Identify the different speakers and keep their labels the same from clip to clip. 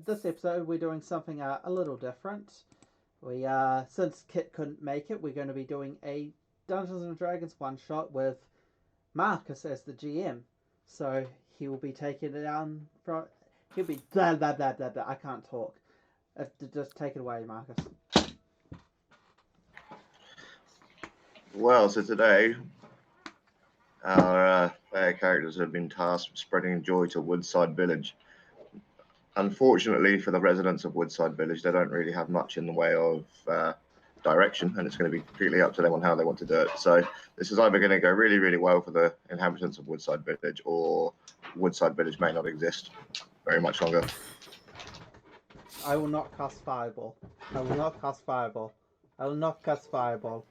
Speaker 1: This episode we're doing something a little different. We since Kit couldn't make it, we're going to be doing a Dungeons and Dragons one shot with Marcus as the GM. So he will be taking it down from. He'll be blah blah blah blah blah. I can't talk. Just take it away, Marcus.
Speaker 2: Well, so today our player characters have been tasked with spreading joy to Woodside Village. Unfortunately for the residents of Woodside Village, they don't really have much in the way of direction, and it's going to be completely up to them on how they want to do it. So this is either going to go really, really well for the inhabitants of Woodside Village, or Woodside Village may not exist very much longer.
Speaker 1: I will not cast Fireball. I will not cast Fireball. I will not cast Fireball.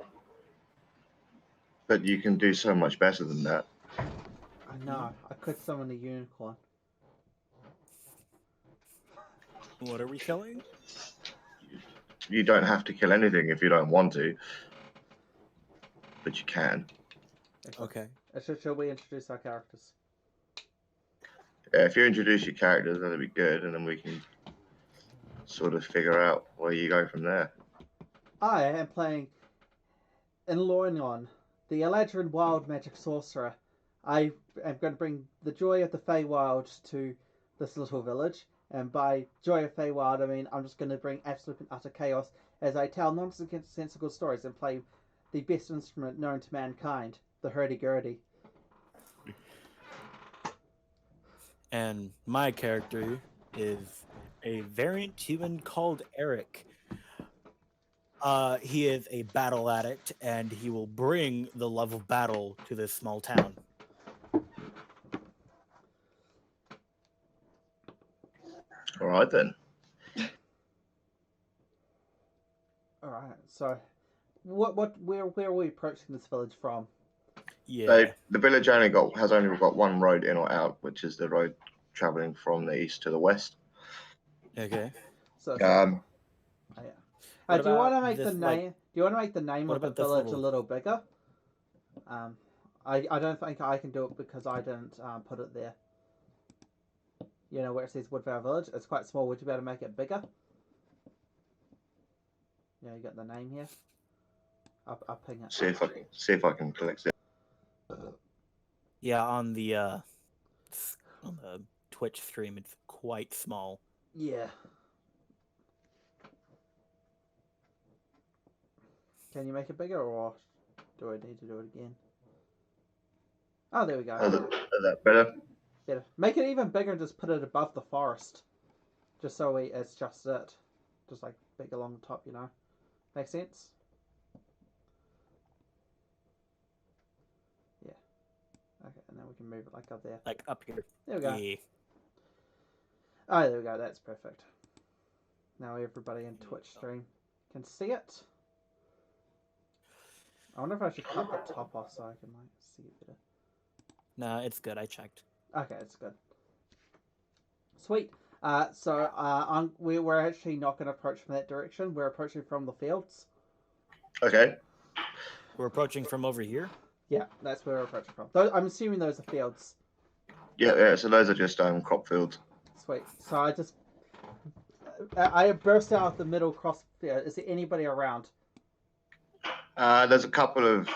Speaker 2: But you can do so much better than that.
Speaker 1: I know. I could summon a unicorn.
Speaker 3: What are we killing?
Speaker 2: You don't have to kill anything if you don't want to, but you can.
Speaker 3: Okay.
Speaker 1: Shall we introduce our characters?
Speaker 2: Yeah, if you introduce your characters, that'd be good, and then we can sort of figure out where you go from there.
Speaker 1: I am playing Enlornion, the Eladrin wild magic sorcerer. I am going to bring the joy of the Feywild to this little village, and by joy of Feywild, I mean I'm just going to bring absolute and utter chaos as I tell nonsensical stories and play the best instrument known to mankind, the hurdy-gurdy.
Speaker 3: And my character is a variant human called Eric. He is a battle addict, and he will bring the love of battle to this small town.
Speaker 2: All right then.
Speaker 1: All right. So, where are we approaching this village from?
Speaker 3: Yeah.
Speaker 2: So the village has only got one road in or out, which is the road traveling from the east to the west.
Speaker 3: Okay.
Speaker 1: So,
Speaker 2: Um,
Speaker 1: oh, yeah. Do you want to make
Speaker 3: this,
Speaker 1: the name? Do you want to make the name
Speaker 3: what
Speaker 1: of the
Speaker 3: about this
Speaker 1: village a
Speaker 3: little-
Speaker 1: little bigger? I don't think I can do it because I didn't put it there. You know where it says Woodvale Village? It's quite small. Would you be able to make it bigger? Yeah, you got the name here. I'll ping it.
Speaker 2: see if I can collect it.
Speaker 3: Yeah, on the Twitch stream, it's quite small.
Speaker 1: Yeah. Can you make it bigger, or do I need to do it again? Oh, there we go.
Speaker 2: Is that better?
Speaker 1: Better. Make it even bigger and just put it above the forest. Just so it's just it. Just like big along the top, you know? Make sense? Yeah. Okay, and then we can move it like up there.
Speaker 3: Like up here.
Speaker 1: There we go.
Speaker 3: Yeah.
Speaker 1: Oh, there we go. That's perfect. Now everybody in Twitch stream can see it. I wonder if I should cut the top off so I can like see it better.
Speaker 3: Nah, it's good. I checked.
Speaker 1: Okay, it's good. Sweet. We're actually not going to approach from that direction. We're approaching from the fields.
Speaker 2: Okay.
Speaker 3: We're approaching from over here.
Speaker 1: Yeah, that's where we're approaching from. I'm assuming those are fields.
Speaker 2: Yeah. So those are just crop fields.
Speaker 1: Sweet. So I burst out of the middle cross field. Is there anybody around?
Speaker 2: There's a couple of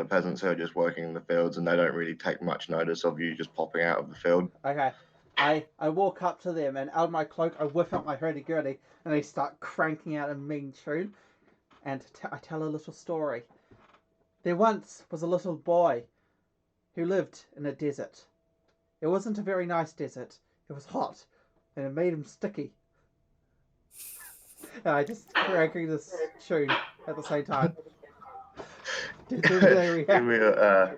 Speaker 2: peasants who are just working in the fields, and they don't really take much notice of you just popping out of the field.
Speaker 1: Okay. I walk up to them, and out of my cloak, I whip out my hurdy-gurdy, and I start cranking out a mean tune. And I tell a little story. There once was a little boy who lived in a desert. It wasn't a very nice desert. It was hot, and it made him sticky. And I just cranking this tune at the same time. There we
Speaker 2: Give me a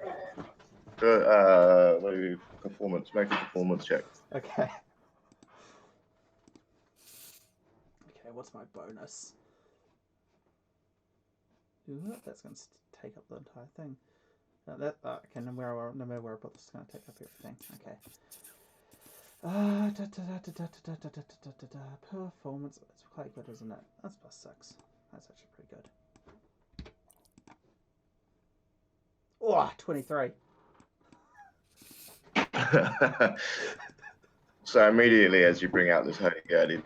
Speaker 2: performance. Make a performance check.
Speaker 1: Okay. Okay, what's my bonus? Ooh, that's going to take up the entire thing. Okay, no matter where I put this, is going to take up everything. Okay. Performance. It's quite good, isn't it? That's +6. That's actually pretty good. Oh, 23.
Speaker 2: So immediately as you bring out this hurdy-gurdy,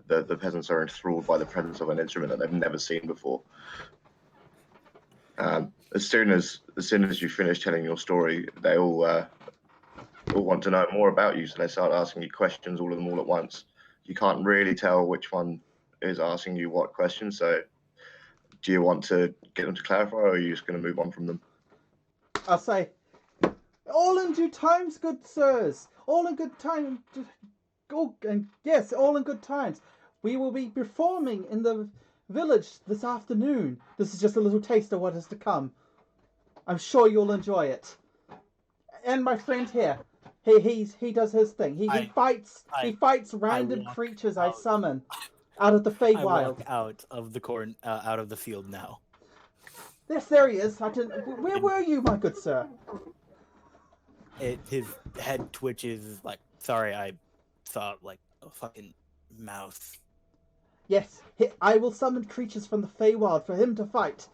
Speaker 2: the peasants are enthralled by the presence of an instrument that they've never seen before. As soon as you finish telling your story, they all want to know more about you, so they start asking you questions, all of them all at once. You can't really tell which one is asking you what question. So, do you want to get them to clarify, or are you just going to move on from them?
Speaker 1: I'll say, all in due times, good sirs. All in good time. Oh, and yes, all in good times. We will be performing in the village this afternoon. This is just a little taste of what is to come. I'm sure you'll enjoy it. And my friend here, he does his thing. He fights random creatures I summon out of the
Speaker 3: I walk
Speaker 1: Feywild.
Speaker 3: out of the corn, out of the field now.
Speaker 1: Yes, there he is. Where were you, my good sir?
Speaker 3: His head twitches. Like, sorry, I saw like a fucking mouse.
Speaker 1: Yes, I will summon creatures from the Feywild for him to fight.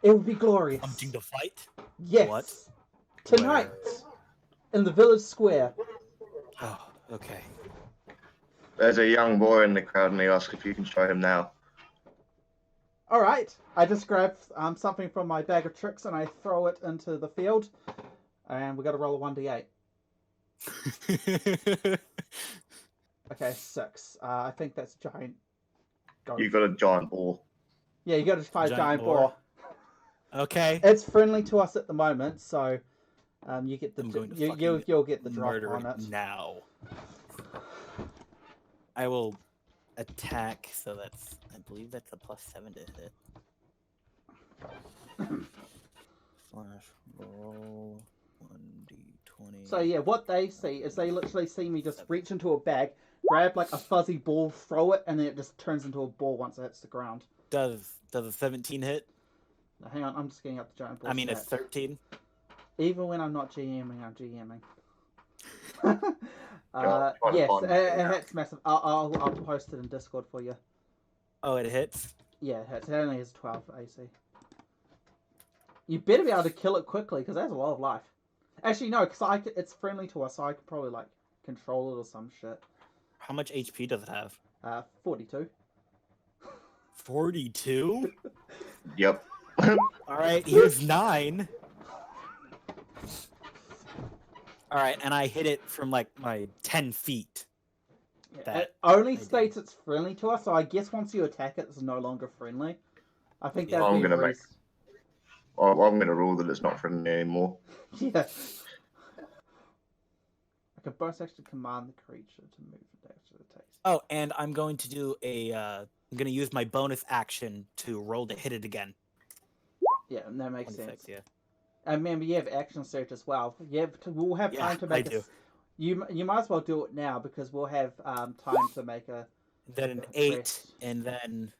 Speaker 1: It will be glorious.
Speaker 3: Something to fight?
Speaker 1: Yes.
Speaker 3: What?
Speaker 1: Tonight, in the village square.
Speaker 3: Oh, okay.
Speaker 2: There's a young boy in the crowd, and he asks if you can show him now.
Speaker 1: All right. I just grab something from my bag of tricks and I throw it into the field, and we got to roll a 1d8. Okay, 6. I think that's giant.
Speaker 2: You've got a giant boar.
Speaker 1: Yeah, you got a 5 giant boar.
Speaker 3: Okay.
Speaker 1: It's friendly to us at the moment, so you get the you'll get the drop
Speaker 3: murder
Speaker 1: on it
Speaker 3: now. I will attack. So that's, I believe that's a +7 to hit. Slash roll 1d20.
Speaker 1: So yeah, what they see is they literally see me just reach into a bag, grab like a fuzzy ball, throw it, and then it just turns into a ball once it hits the ground.
Speaker 3: Does a 17 hit?
Speaker 1: Now, hang on, I'm just getting up the giant ball.
Speaker 3: I mean, a 13.
Speaker 1: Even when I'm not GMing, I'm GMing.
Speaker 2: Yes,
Speaker 1: it hits massive. I'll post it in Discord for you.
Speaker 3: Oh, it hits?
Speaker 1: Yeah, it hits. It only has 12 AC. You better be able to kill it quickly, because that's a lot of life. Actually, no, because it's friendly to us, so I could probably, like, control it or some shit.
Speaker 3: How much HP does it have?
Speaker 1: 42.
Speaker 3: 42?
Speaker 2: Yep.
Speaker 3: Alright, here's 9. Alright, and I hit it from, like, my 10 feet.
Speaker 1: It only states it's friendly to us, so I guess once you attack it, it's no longer friendly. I think that'd be
Speaker 2: I'm going to rule that it's not friendly anymore.
Speaker 1: Yeah. I can burst actually command the creature to move it after the taste.
Speaker 3: Oh, and I'm going to do I'm going to use my bonus action to roll to hit it again.
Speaker 1: Yeah, and that makes sense.
Speaker 3: Yeah.
Speaker 1: And remember, you have action search as well. We'll have time to make You might as well do it now, because we'll have time to make a...
Speaker 3: Then an 8, and then...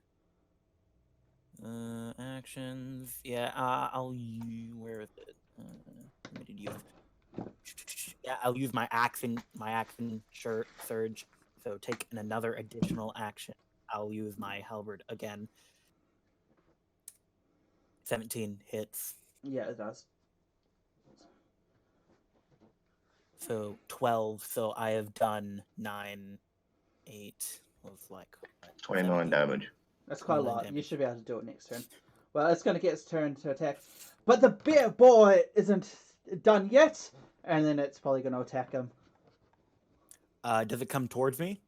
Speaker 3: actions... Yeah, I'll use... Where is it? What did you use? Yeah, I'll use my action surge. So take another additional action. I'll use my halberd again. 17 hits.
Speaker 1: Yeah, it does.
Speaker 3: So 12. So I have done 9, 8. Was like
Speaker 2: 29 damage.
Speaker 1: That's quite a lot. Damage. You should be able to do it next turn. Well, it's going to get its turn to attack, but the bear boy isn't done yet, and then it's probably going to attack him.
Speaker 3: Does it come towards me?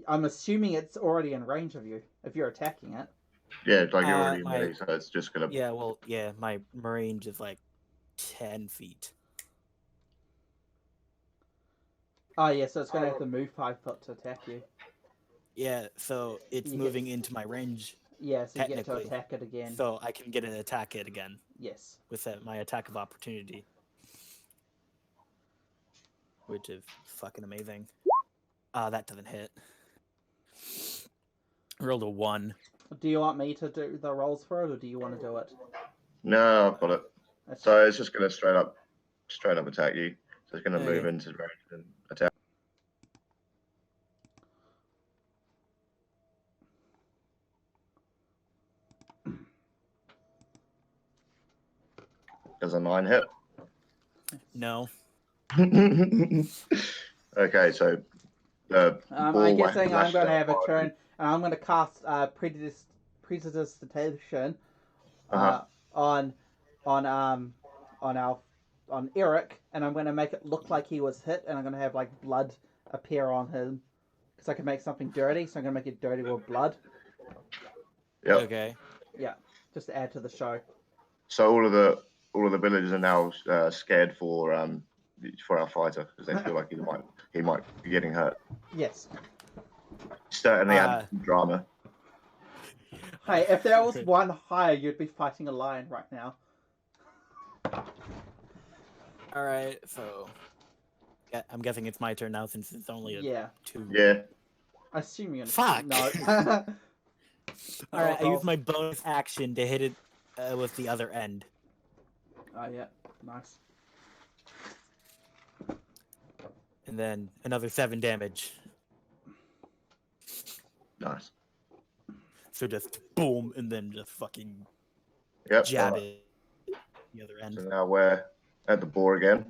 Speaker 1: I'm assuming it's already in range of you if you're attacking it.
Speaker 2: Yeah, it's like you're already ready, so it's just gonna.
Speaker 3: Yeah, well, yeah, my range is like 10 feet.
Speaker 1: Oh yeah, so it's gonna have to move 5 foot to attack you.
Speaker 3: Yeah, so it's moving into my range.
Speaker 1: Yeah, so you get to attack it again.
Speaker 3: So I can get an attack it again.
Speaker 1: Yes.
Speaker 3: With my attack of opportunity, which is fucking amazing. That doesn't hit. I rolled a 1.
Speaker 1: Do you want me to do the rolls for it, or do you want to do it?
Speaker 2: No, I've got it. So it's just going to straight up attack you. So it's going to move into range and attack. Does a 9 hit?
Speaker 3: No.
Speaker 2: Okay, so the
Speaker 1: I'm
Speaker 2: ball
Speaker 1: guessing I'm
Speaker 2: lashes
Speaker 1: going to
Speaker 2: out
Speaker 1: have a
Speaker 2: wildly.
Speaker 1: turn, and I'm going to cast prestidigitation
Speaker 2: Uh-huh.
Speaker 1: on on our on Eric, and I'm going to make it look like he was hit, and I'm going to have like blood appear on him because I can make something dirty, so I'm going to make it dirty with blood.
Speaker 2: Yep.
Speaker 3: Okay.
Speaker 1: Yeah, just to add to the show.
Speaker 2: So all of the villagers are now scared for our fighter because they feel like he might be getting hurt.
Speaker 1: Yes.
Speaker 2: Certainly add drama.
Speaker 1: Hey, if there was one higher, you'd be fighting a lion right now.
Speaker 3: All right, so yeah, I'm guessing it's my turn now since it's only a
Speaker 1: Yeah.
Speaker 3: 2.
Speaker 2: Yeah.
Speaker 1: I assume you're
Speaker 3: Fuck.
Speaker 1: No.
Speaker 3: All right, I use my bonus action to hit it with the other end.
Speaker 1: Oh yeah, nice.
Speaker 3: And then another 7 damage.
Speaker 2: Nice.
Speaker 3: So just boom, and then just fucking
Speaker 2: Yep.
Speaker 3: jab
Speaker 2: Right.
Speaker 3: it the other end.
Speaker 2: So now we're at the boar again.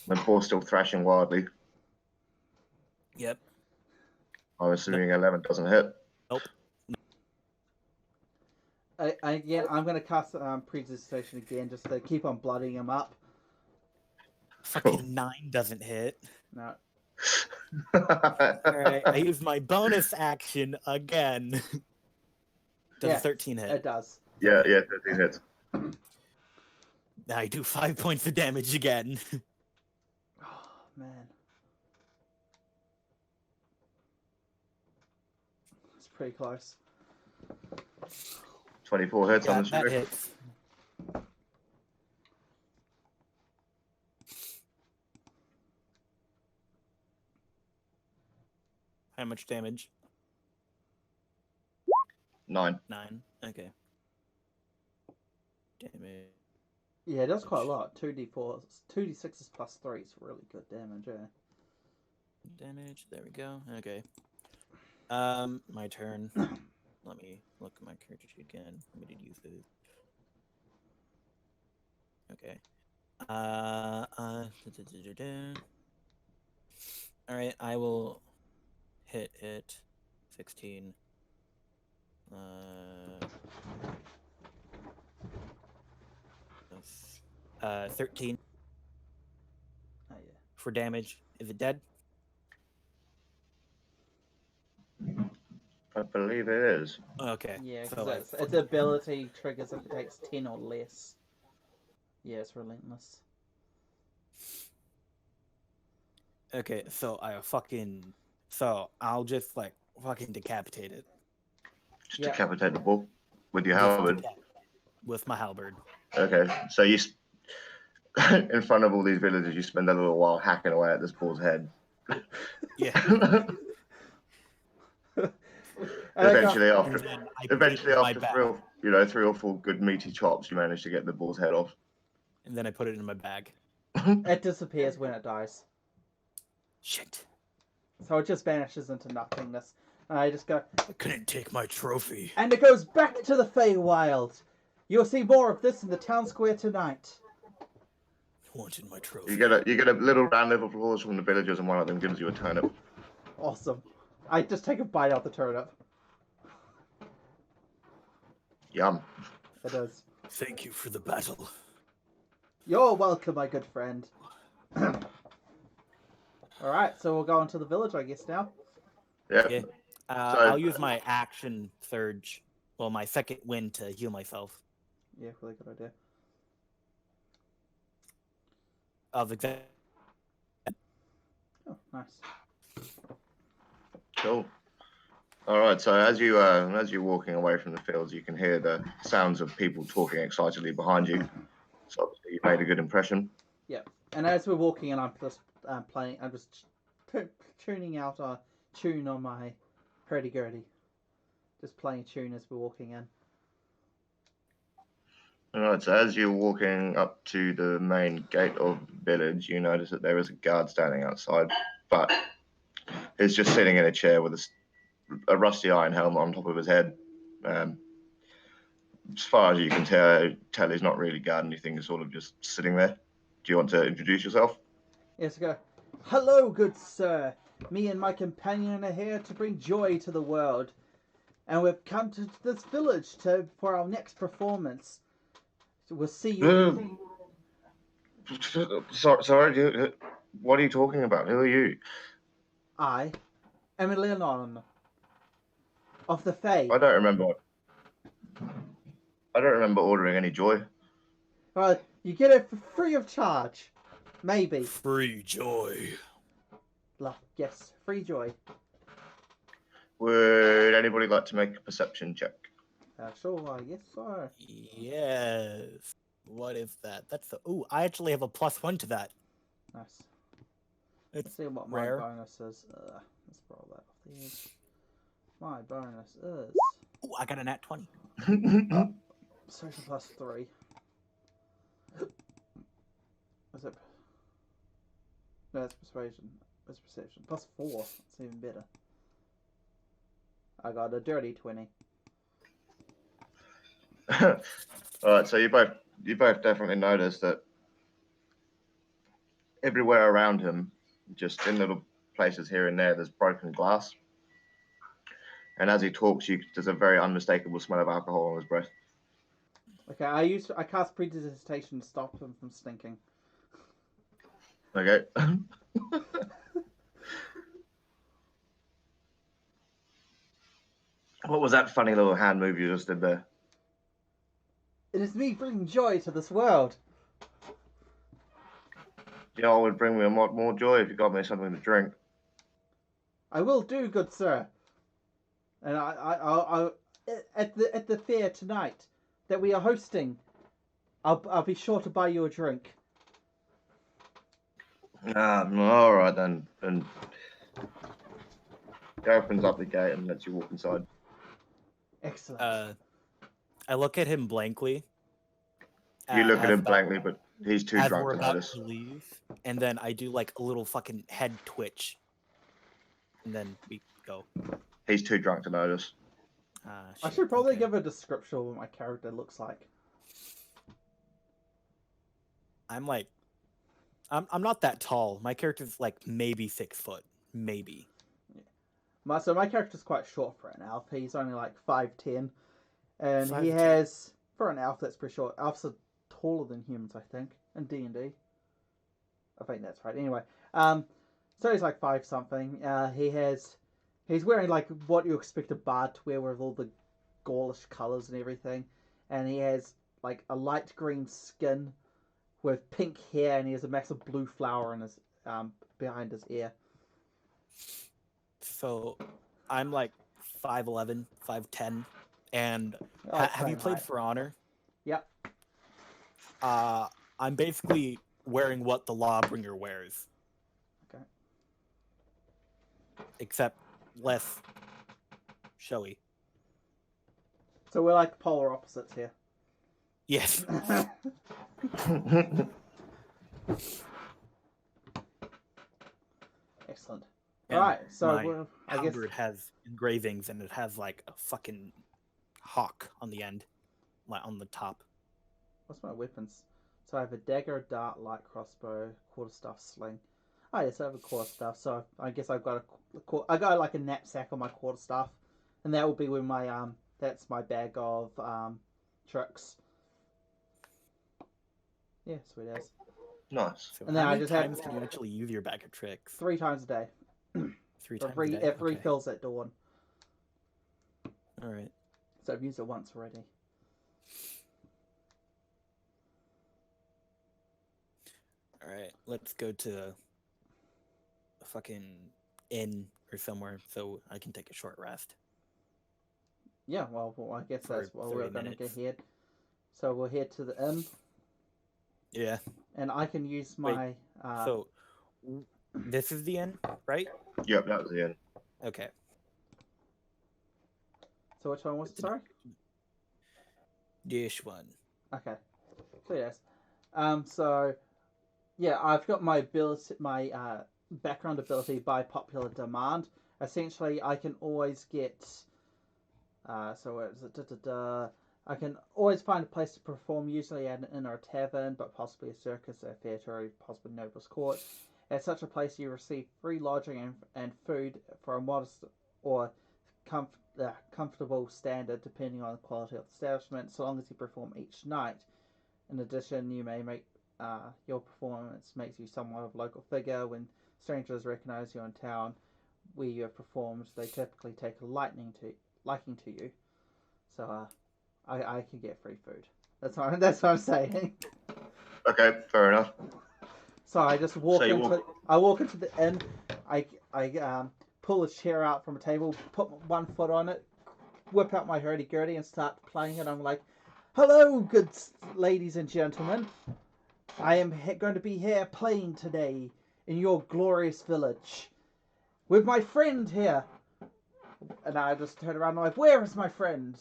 Speaker 2: The boar's still thrashing wildly.
Speaker 3: Yep.
Speaker 2: I'm assuming 11 doesn't hit.
Speaker 3: Nope.
Speaker 1: I'm going to cast prestidigitation again just to keep on blooding him up.
Speaker 3: Fucking 9 doesn't hit.
Speaker 1: No.
Speaker 3: Alright, I use my bonus action again. Does
Speaker 1: Yeah,
Speaker 3: a 13 hit?
Speaker 1: It does.
Speaker 2: Yeah, 13 hits.
Speaker 3: Now I do 5 points of damage again.
Speaker 1: Oh, man. It's pretty close.
Speaker 2: 24 hits,
Speaker 3: Yeah,
Speaker 2: I'm
Speaker 3: that
Speaker 2: assuming.
Speaker 3: hits. How much damage?
Speaker 2: 9.
Speaker 3: 9. Okay. Damage.
Speaker 1: Yeah, it does quite a lot. 2d4s, 2d6s plus 3 is really good damage, yeah.
Speaker 3: Damage. There we go. Okay. My turn. Let me look at my character sheet again. Let me use it. Okay. All right. I will hit it. 16. 13
Speaker 1: Oh, yeah.
Speaker 3: for damage. Is it dead?
Speaker 2: I believe it is.
Speaker 3: Okay.
Speaker 1: Yeah,
Speaker 3: so
Speaker 1: because its ability triggers if it takes 10 or less. Yeah, it's relentless.
Speaker 3: Okay, so I'll just like fucking decapitate it.
Speaker 2: Just
Speaker 1: Yeah.
Speaker 2: decapitate the bull with your
Speaker 3: Just
Speaker 2: halberd.
Speaker 3: with my halberd.
Speaker 2: Okay, so you, in front of all these villagers, you spend a little while hacking away at this bull's head.
Speaker 3: Yeah.
Speaker 2: Eventually,
Speaker 3: And then I put it in my
Speaker 2: after
Speaker 3: bag.
Speaker 2: 3 or 4 good meaty chops, you manage to get the bull's head off.
Speaker 3: And then I put it in my bag.
Speaker 1: It disappears when it dies.
Speaker 3: Shit.
Speaker 1: So it just vanishes into nothingness. And I just go...
Speaker 3: I couldn't take my trophy.
Speaker 1: And it goes back to the Feywild. You'll see more of this in the town square tonight.
Speaker 3: Wanted my trophy.
Speaker 2: You get a little round of applause from the villagers, and one of them gives you a turnip.
Speaker 1: Awesome. I just take a bite out the turnip.
Speaker 2: Yum.
Speaker 1: It is.
Speaker 3: Thank you for the battle.
Speaker 1: You're welcome, my good friend. Alright, so we'll go into the village, I guess, now.
Speaker 2: Yep.
Speaker 3: Yeah. I'll use my action surge, well, my second wind to heal myself.
Speaker 1: Yeah, really good idea.
Speaker 3: Of exact.
Speaker 1: Oh, nice.
Speaker 2: Cool. All right. So as you're walking away from the fields, you can hear the sounds of people talking excitedly behind you. So obviously you made a good impression.
Speaker 1: Yeah, and as we're walking, and I'm just playing, I'm just tuning out a tune on my hurdy-gurdy. Just playing a tune as we're walking in.
Speaker 2: All right. So as you're walking up to the main gate of the village, you notice that there is a guard standing outside, but he's just sitting in a chair with a rusty iron helmet on top of his head. As far as you can tell he's not really guarding anything. He's sort of just sitting there. Do you want to introduce yourself?
Speaker 1: Yes, go. Hello, good sir. Me and my companion are here to bring joy to the world. And we've come to this village for our next performance. So we'll see you.
Speaker 2: Sorry, what are you talking about? Who are you?
Speaker 1: I am Leonon of the Fae.
Speaker 2: I don't remember. I don't remember ordering any joy.
Speaker 1: You get it for free of charge. Maybe.
Speaker 3: Free joy.
Speaker 1: Yes, free joy.
Speaker 2: Would anybody like to make a perception check?
Speaker 1: Sure, yes, sir.
Speaker 3: Yes. What is that? That's the. Ooh, I actually have a +1 to that.
Speaker 1: Nice.
Speaker 3: It's
Speaker 1: Let's see what
Speaker 3: rare.
Speaker 1: my bonus is. Let's roll that off the edge. My bonus is
Speaker 3: Ooh, I got a nat 20.
Speaker 1: social +3. Is it? No, that's persuasion. That's perception. +4. That's even better. I got a dirty 20.
Speaker 2: All right, so you both definitely noticed that everywhere around him, just in little places here and there, there's broken glass. And as he talks, there's a very unmistakable smell of alcohol on his breath.
Speaker 1: Okay, I cast prestidigitation to stop him from stinking.
Speaker 2: Okay. What was that funny little hand move you just did there?
Speaker 1: It is me bringing joy to this world.
Speaker 2: You know, it would bring me a lot more joy if you got me something to drink.
Speaker 1: I will do, good sir. And I at the fair tonight that we are hosting, I'll be sure to buy you a drink.
Speaker 2: All right then. And he opens up the gate and lets you walk inside.
Speaker 1: Excellent.
Speaker 3: I look at him blankly.
Speaker 2: You look at him blankly, but he's too
Speaker 3: as
Speaker 2: drunk
Speaker 3: we're
Speaker 2: to
Speaker 3: about
Speaker 2: notice.
Speaker 3: to leave, and then I do like a little fucking head twitch, and then we go.
Speaker 2: He's too drunk to notice.
Speaker 1: I should probably give a description of what my character looks like.
Speaker 3: I'm not that tall. My character's like maybe 6 foot, maybe.
Speaker 1: Yeah. So my character's quite short for an elf. He's only like 5'10", and
Speaker 3: 5'10".
Speaker 1: he has, for an elf that's pretty short. Elves are taller than humans, I think, in D&D. I think that's right. Anyway, so he's like 5 something. He's wearing like what you expect a bard to wear with all the Gaulish colours and everything, and he has like a light green skin with pink hair, and he has a massive blue flower in his behind his ear.
Speaker 3: So I'm like 5'11", 5'10", and have you played For Honor?
Speaker 1: Yep.
Speaker 3: I'm basically wearing what the Lawbringer wears.
Speaker 1: Okay.
Speaker 3: Except less showy.
Speaker 1: So we're like polar opposites here.
Speaker 3: Yes.
Speaker 1: Excellent.
Speaker 3: And
Speaker 1: Alright, so
Speaker 3: I guess it has engravings, and it has like a fucking hawk on the end, like on the top.
Speaker 1: What's my weapons? So I have a dagger, dart, light crossbow, quarterstaff, sling. Oh yes, I have a quarterstaff. So I guess I've got I got like a knapsack on my quarterstaff, and that will be with my that's my bag of tricks. Yeah, sweet as.
Speaker 2: Nice.
Speaker 3: So
Speaker 1: and then
Speaker 3: how
Speaker 1: I
Speaker 3: many
Speaker 1: just
Speaker 3: times can you actually use your bag of tricks?
Speaker 1: 3 times a day.
Speaker 3: 3 times a day.
Speaker 1: It refills at dawn.
Speaker 3: All right.
Speaker 1: So I've used it once already.
Speaker 3: All right, let's go to a fucking inn or somewhere so I can take a short rest.
Speaker 1: Yeah, well I guess that's what we're going to head. So we'll head to the inn.
Speaker 3: Yeah.
Speaker 1: And I can use my...
Speaker 3: So, this is the inn, right?
Speaker 2: Yep, that was the end.
Speaker 3: Okay.
Speaker 1: So which one was it, sorry?
Speaker 3: This one.
Speaker 1: Okay. So yes. So... Yeah, I've got my ability, my background ability by popular demand. Essentially, I can always get. So where is it? I can always find a place to perform, usually at an inn or a tavern, but possibly a circus, a theatre, or possibly noble's court. At such a place, you receive free lodging and food for a modest or comfortable standard, depending on the quality of the establishment, so long as you perform each night. In addition, you may make your performance makes you somewhat of a local figure. When strangers recognize you in town where you have performed, they typically take a liking to you. So I can get free food. That's what I'm saying.
Speaker 2: Okay, fair enough.
Speaker 1: So I just walk into the inn. I pull a chair out from a table, put one foot on it, whip out my hurdy-gurdy and start playing it. I'm like, hello, good ladies and gentlemen. I am going to be here playing today in your glorious village with my friend here. And I just turn around and I'm like, where is my friend?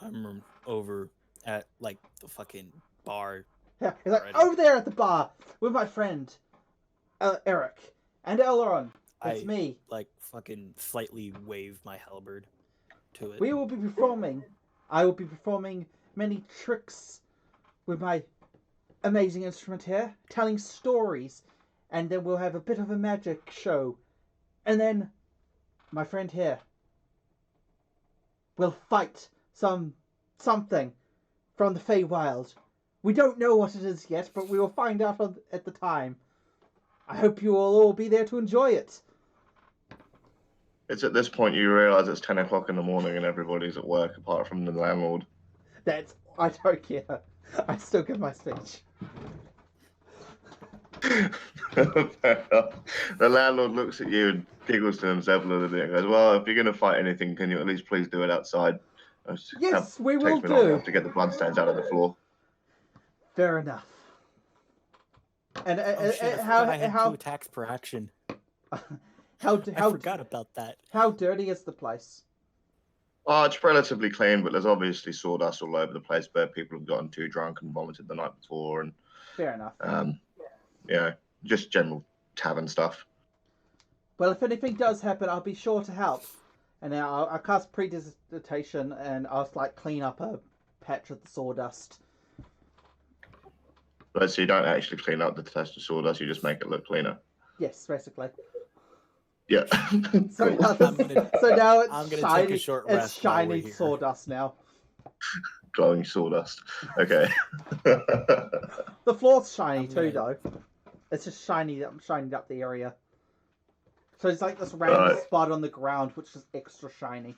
Speaker 3: I'm over at like the fucking bar.
Speaker 1: Yeah, he's like, over there at the bar with my friend Eric and Elron. It's me.
Speaker 3: Like fucking slightly wave my halberd to it.
Speaker 1: We will be performing. I will be performing many tricks with my amazing instrument here, telling stories, and then we'll have a bit of a magic show. And then my friend here will fight something from the Feywild. We don't know what it is yet, but we will find out at the time. I hope you will all be there to enjoy it.
Speaker 2: It's at this point you realise it's 10 o'clock in the morning and everybody's at work apart from the landlord.
Speaker 1: I don't care. I still give my speech.
Speaker 2: Fair enough. The landlord looks at you and giggles to himself a little bit and goes, well, if you're going to fight anything, can you at least please do it outside?
Speaker 1: Yes, we will
Speaker 2: takes me long
Speaker 1: do.
Speaker 2: enough to get the bloodstains out of the floor.
Speaker 1: Fair enough. And
Speaker 3: I had 2 attacks per action.
Speaker 1: How
Speaker 3: I forgot about that.
Speaker 1: How dirty is the place?
Speaker 2: Oh, it's relatively clean, but there's obviously sawdust all over the place where people have gotten too drunk and vomited the night before, and
Speaker 1: fair enough.
Speaker 2: Just general tavern stuff.
Speaker 1: Well, if anything does happen, I'll be sure to help. And I'll cast prestidigitation and I'll like clean up a patch of the sawdust.
Speaker 2: But so you don't actually clean up the test of sawdust, you just make it look cleaner.
Speaker 1: Yes, basically.
Speaker 2: Yeah.
Speaker 1: So now it's shiny.
Speaker 3: Take a short rest.
Speaker 1: It's shiny sawdust now.
Speaker 2: Glowing sawdust. Okay.
Speaker 1: The floor's shiny too, though. It's just shiny up the area. So it's like this random spot on the ground, which is extra shiny.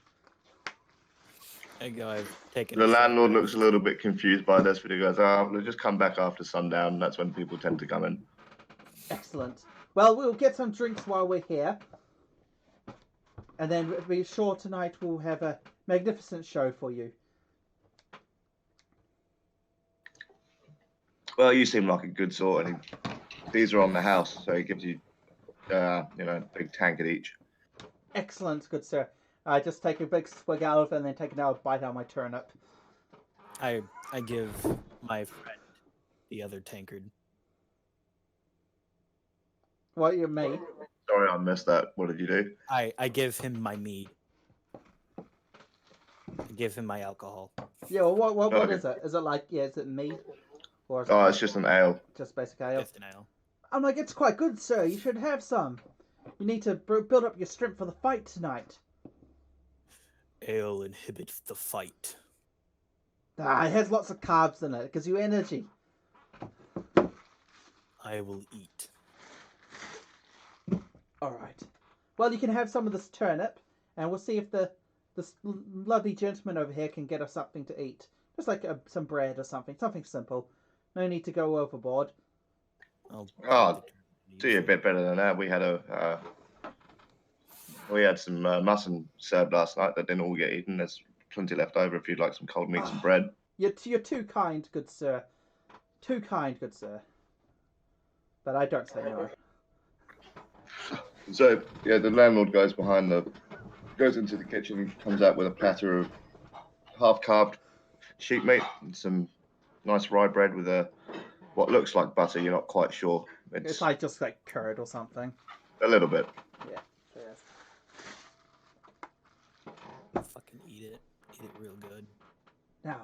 Speaker 3: There you go. I've taken.
Speaker 2: The landlord looks a little bit confused by this, but he goes, we'll just come back after sundown. That's when people tend to come in.
Speaker 1: Excellent. Well, we'll get some drinks while we're here. And then be sure tonight we'll have a magnificent show for you.
Speaker 2: Well, you seem like a good sort, and these are on the house, so he gives you, a big tankard each.
Speaker 1: Excellent, good sir. I just take a big swig out of it and then take another bite out of my turnip.
Speaker 3: I give my friend the other tankard.
Speaker 1: What, you mean?
Speaker 2: Sorry, I missed that. What did you do?
Speaker 3: I give him my mead. I give him my alcohol.
Speaker 1: Yeah, well, what is it? Is it like, is it mead? Or is it
Speaker 2: It's just an ale.
Speaker 1: Just basic ale?
Speaker 3: Just an ale.
Speaker 1: I'm like, it's quite good, sir. You should have some. You need to build up your strength for the fight tonight.
Speaker 3: Ale inhibits the fight.
Speaker 1: It has lots of carbs in it. It gives you energy.
Speaker 3: I will eat.
Speaker 1: Alright. Well, you can have some of this turnip, and we'll see if this lovely gentleman over here can get us something to eat. Just like some bread or something. Something simple. No need to go overboard.
Speaker 2: Do you a bit better than that. We had some mutton served last night that didn't all get eaten. There's plenty left over if you'd like some cold meats and bread.
Speaker 1: You're too kind, good sir. Too kind, good sir. But I don't say no.
Speaker 2: So, yeah, the landlord goes into the kitchen and comes out with a platter of half-carved sheep meat and some nice rye bread with what looks like butter. You're not quite sure.
Speaker 1: It's like just like curd or something.
Speaker 2: A little bit.
Speaker 1: Yeah, it is.
Speaker 3: Fucking eat it. Eat it real good.
Speaker 1: Now,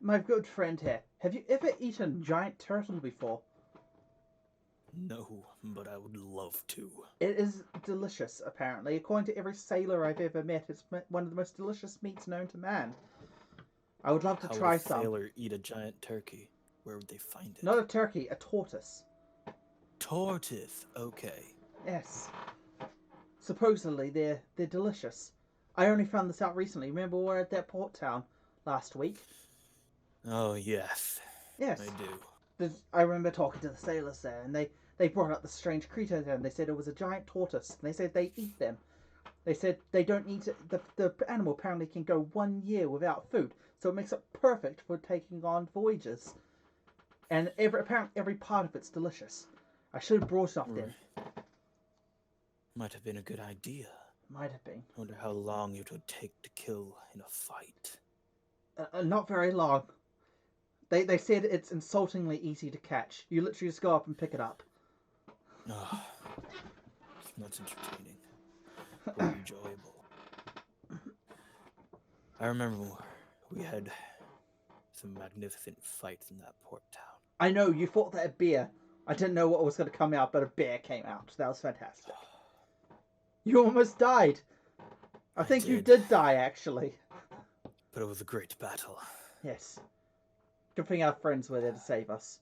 Speaker 1: my good friend here, have you ever eaten giant turtle before?
Speaker 3: No, but I would love to.
Speaker 1: It is delicious, apparently. According to every sailor I've ever met, it's one of the most delicious meats known to man. I would love to
Speaker 3: How
Speaker 1: try
Speaker 3: would a
Speaker 1: some.
Speaker 3: sailor eat a giant turkey? Where would they find it?
Speaker 1: Not a turkey, a tortoise.
Speaker 3: Tortoise. Okay.
Speaker 1: Yes. Supposedly they're delicious. I only found this out recently. Remember we were at that port town last week?
Speaker 3: Oh yes.
Speaker 1: Yes.
Speaker 3: I do.
Speaker 1: I remember talking to the sailors there, and they brought up the strange creature there, and they said it was a giant tortoise, and they said they eat them. They said they don't need to. The animal apparently can go 1 year without food, so it makes it perfect for taking on voyages. And apparently every part of it's delicious. I should have brought it up then.
Speaker 3: Might have been a good idea.
Speaker 1: Might have been.
Speaker 3: I wonder how long it would take to kill in a fight.
Speaker 1: Not very long. They said it's insultingly easy to catch. You literally just go up and pick it up.
Speaker 3: Oh, that's entertaining. Or enjoyable. I remember we had some magnificent fights in that port town.
Speaker 1: I know, you fought that bear. I didn't know what was going to come out, but a bear came out. That was fantastic. You almost died. I think you did die, actually.
Speaker 3: But it was a great battle.
Speaker 1: Yes. Good thing our friends were there to save us.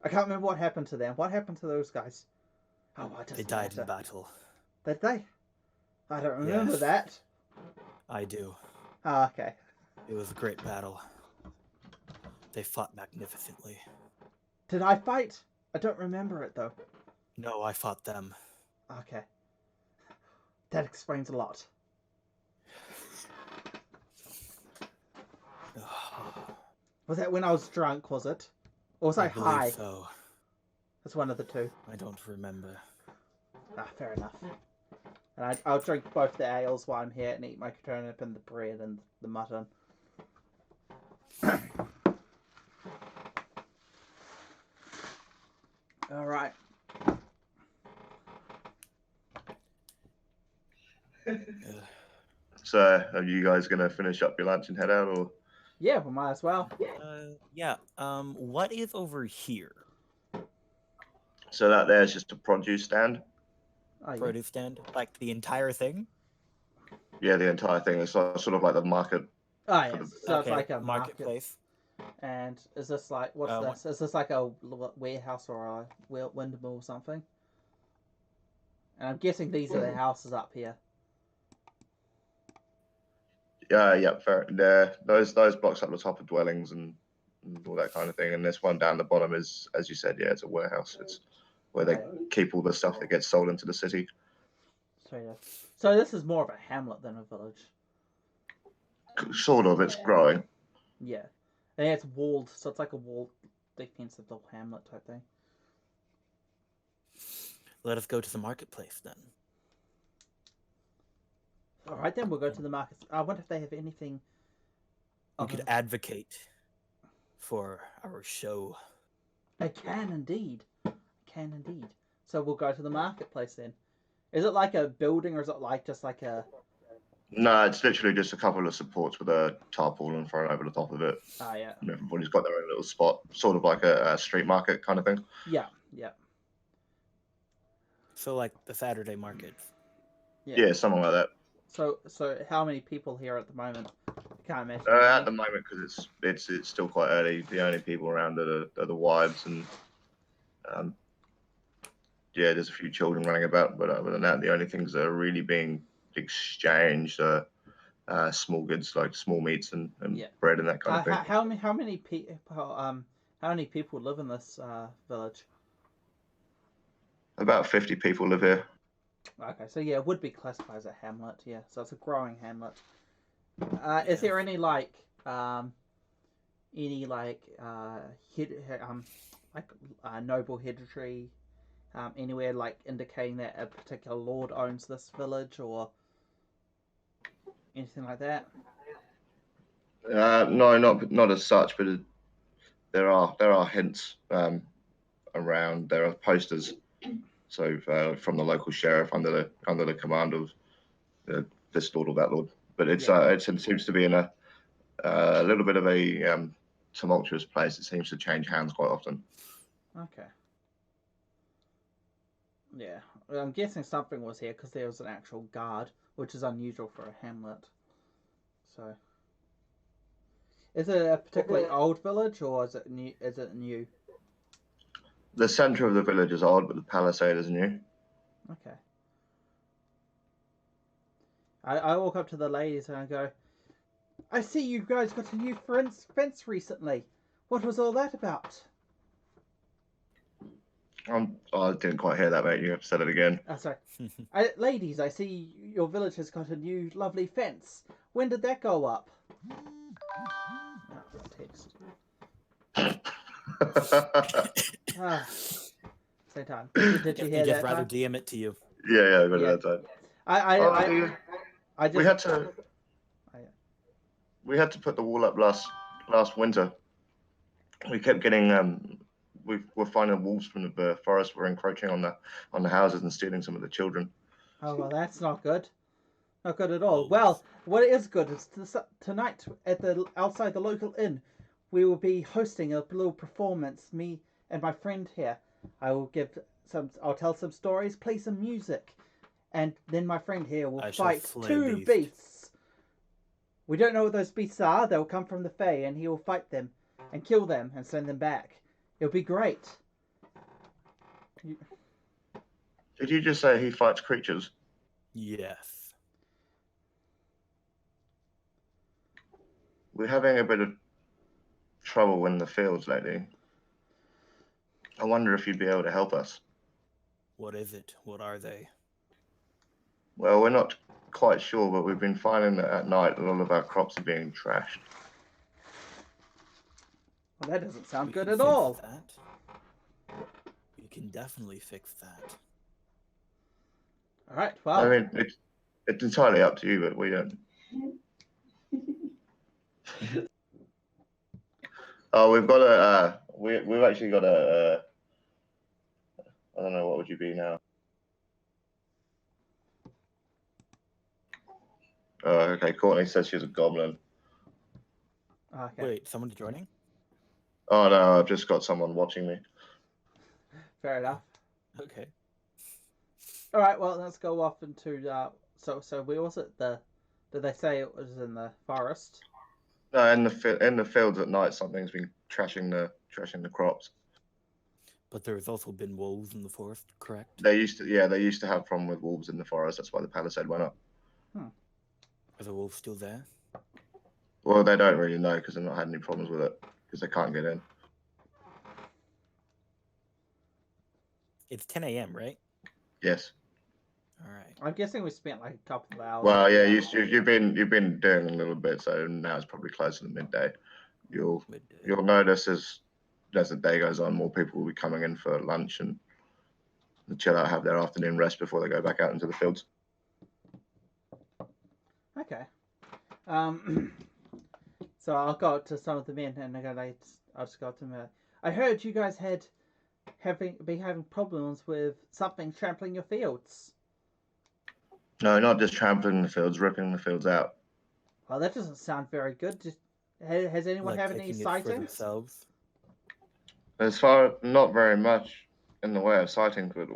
Speaker 1: I can't remember what happened to them. What happened to those guys? Oh, it doesn't
Speaker 3: They died
Speaker 1: matter.
Speaker 3: in battle.
Speaker 1: Did they? I don't remember
Speaker 3: Yes.
Speaker 1: that.
Speaker 3: I do.
Speaker 1: Ah, okay.
Speaker 3: It was a great battle. They fought magnificently.
Speaker 1: Did I fight? I don't remember it, though.
Speaker 3: No, I fought them.
Speaker 1: Okay. That explains a lot. Was that when I was drunk, was it? Or was I
Speaker 3: believe
Speaker 1: high?
Speaker 3: so.
Speaker 1: That's one of the two.
Speaker 3: I don't remember.
Speaker 1: Ah, fair enough. And I'll drink both the ales while I'm here and eat my turnip and the bread and the mutton. Alright.
Speaker 2: So, are you guys going to finish up your lunch and head out, or?
Speaker 1: Yeah, we might as well.
Speaker 3: Yeah. What is over here?
Speaker 2: So that there's just a produce stand.
Speaker 1: Oh, yeah.
Speaker 3: Produce stand? Like the entire thing?
Speaker 2: Yeah, the entire thing is sort of like the market.
Speaker 1: Oh, yes. So it's
Speaker 3: Okay,
Speaker 1: like a market.
Speaker 3: marketplace.
Speaker 1: And is this like, what's this? Is this like a warehouse or a windmill or something? And I'm guessing these are the houses up here.
Speaker 2: Yeah, fair. Those blocks up the top are dwellings and all that kind of thing. And this one down the bottom is, as you said, yeah, it's a warehouse. It's where they keep all the stuff that gets sold into the city.
Speaker 1: So yeah. So this is more of a hamlet than a village.
Speaker 2: Sort of. It's growing.
Speaker 1: Yeah. And it's walled, so it's like a walled defensive little hamlet type thing.
Speaker 3: Let us go to the marketplace then.
Speaker 1: Alright then, we'll go to the market. I wonder if they have anything...
Speaker 3: We could advocate for our show.
Speaker 1: I can indeed. So we'll go to the marketplace then. Is it like a building or is it like just like a...
Speaker 2: No, it's literally just a couple of supports with a tarpaulin thrown over the top of it.
Speaker 1: Ah, yeah.
Speaker 2: And everybody's got their own little spot, sort of like a street market kind of thing.
Speaker 1: Yeah.
Speaker 3: So like the Saturday market.
Speaker 2: Yeah, something like that.
Speaker 1: So how many people here at the moment? Can't imagine.
Speaker 2: At the moment, because it's still quite early, the only people around are the wives and yeah, there's a few children running about, but other than that, the only things that are really being exchanged are small goods like small meats and bread and that kind of thing.
Speaker 1: How many people live in this village?
Speaker 2: About 50 people live here.
Speaker 1: Okay, so yeah, it would be classified as a hamlet. Yeah, so it's a growing hamlet. Is there any like noble hereditary anywhere like indicating that a particular lord owns this village or anything like that?
Speaker 2: No, not as such, but there are hints around. There are posters. So from the local sheriff under the command of this lord or that lord, but it seems to be in a little bit of a tumultuous place. It seems to change hands quite often.
Speaker 1: Okay. Yeah, I'm guessing something was here because there was an actual guard, which is unusual for a hamlet. So, is it a particularly old village or is it new? Is it new?
Speaker 2: The center of the village is old, but the palisade is new.
Speaker 1: Okay. I walk up to the ladies and I go, I see you guys got a new fence recently. What was all that about?
Speaker 2: I didn't quite hear that, mate. You have to say it again.
Speaker 1: Oh, sorry. Ladies, I see your village has got a new lovely fence. When did that go up? Oh, text. Same time. Did you hear
Speaker 3: just
Speaker 1: that
Speaker 3: rather
Speaker 1: time?
Speaker 3: DM it to you.
Speaker 2: Yeah, I got
Speaker 1: Yeah.
Speaker 2: it that time.
Speaker 1: I just.
Speaker 2: We had to. We had to put the wall up last winter. We kept getting we're finding wolves from the forest were encroaching on the houses and stealing some of the children.
Speaker 1: Oh well, that's not good. Not good at all.
Speaker 3: Oh.
Speaker 1: Well, what is good is tonight at the outside the local inn, we will be hosting a little performance. Me and my friend here. I will give some. I'll tell some stories, play some music, and then my friend here will
Speaker 3: I shall
Speaker 1: fight
Speaker 3: slay
Speaker 1: two
Speaker 3: beast.
Speaker 1: beasts. We don't know what those beasts are. They'll come from the Fae, and he will fight them and kill them and send them back. It'll be great.
Speaker 2: Did you just say he fights creatures?
Speaker 3: Yes.
Speaker 2: We're having a bit of trouble in the fields lately. I wonder if you'd be able to help us.
Speaker 3: What is it? What are they?
Speaker 2: Well, we're not quite sure, but we've been finding that at night a lot of our crops are being trashed.
Speaker 1: Well, that doesn't sound
Speaker 3: We
Speaker 1: good
Speaker 3: can
Speaker 1: at
Speaker 3: fix
Speaker 1: all.
Speaker 3: That. We can definitely fix that.
Speaker 1: All right. Well,
Speaker 2: I mean, it's entirely up to you, but we don't. Oh, we've got a. We've actually got a. I don't know, what would you be now? Oh, okay. Courtney says she's a goblin.
Speaker 1: okay.
Speaker 3: Wait, someone's joining?
Speaker 2: Oh no, I've just got someone watching me.
Speaker 1: Fair enough.
Speaker 3: Okay.
Speaker 1: All right. Well, let's go off into. So we was at the. Did they say it was in the forest?
Speaker 2: No, in the fields at night, something's been trashing the crops.
Speaker 3: But there's also been wolves in the forest, correct?
Speaker 2: They used to have a problem with wolves in the forest. That's why the palisade went up.
Speaker 3: Are the wolves still there?
Speaker 2: Well, they don't really know because they've not had any problems with it because they can't get in.
Speaker 3: It's 10 a.m., right?
Speaker 2: Yes.
Speaker 3: All right.
Speaker 1: I'm guessing we spent like a couple of hours.
Speaker 2: Well, yeah, you've been doing a little bit, so now it's probably closer to midday. You'll notice as the day goes on, more people will be coming in for lunch and chill out, have their afternoon rest before they go back out into the fields.
Speaker 1: Okay. So I'll go to some of the men and I'll just go to them. I heard you guys had been having problems with something trampling your fields.
Speaker 2: No, not just trampling the fields, ripping the fields out.
Speaker 1: Well, that doesn't sound very good. Has anyone had any sightings?
Speaker 2: As far not very much in the way of sightings, but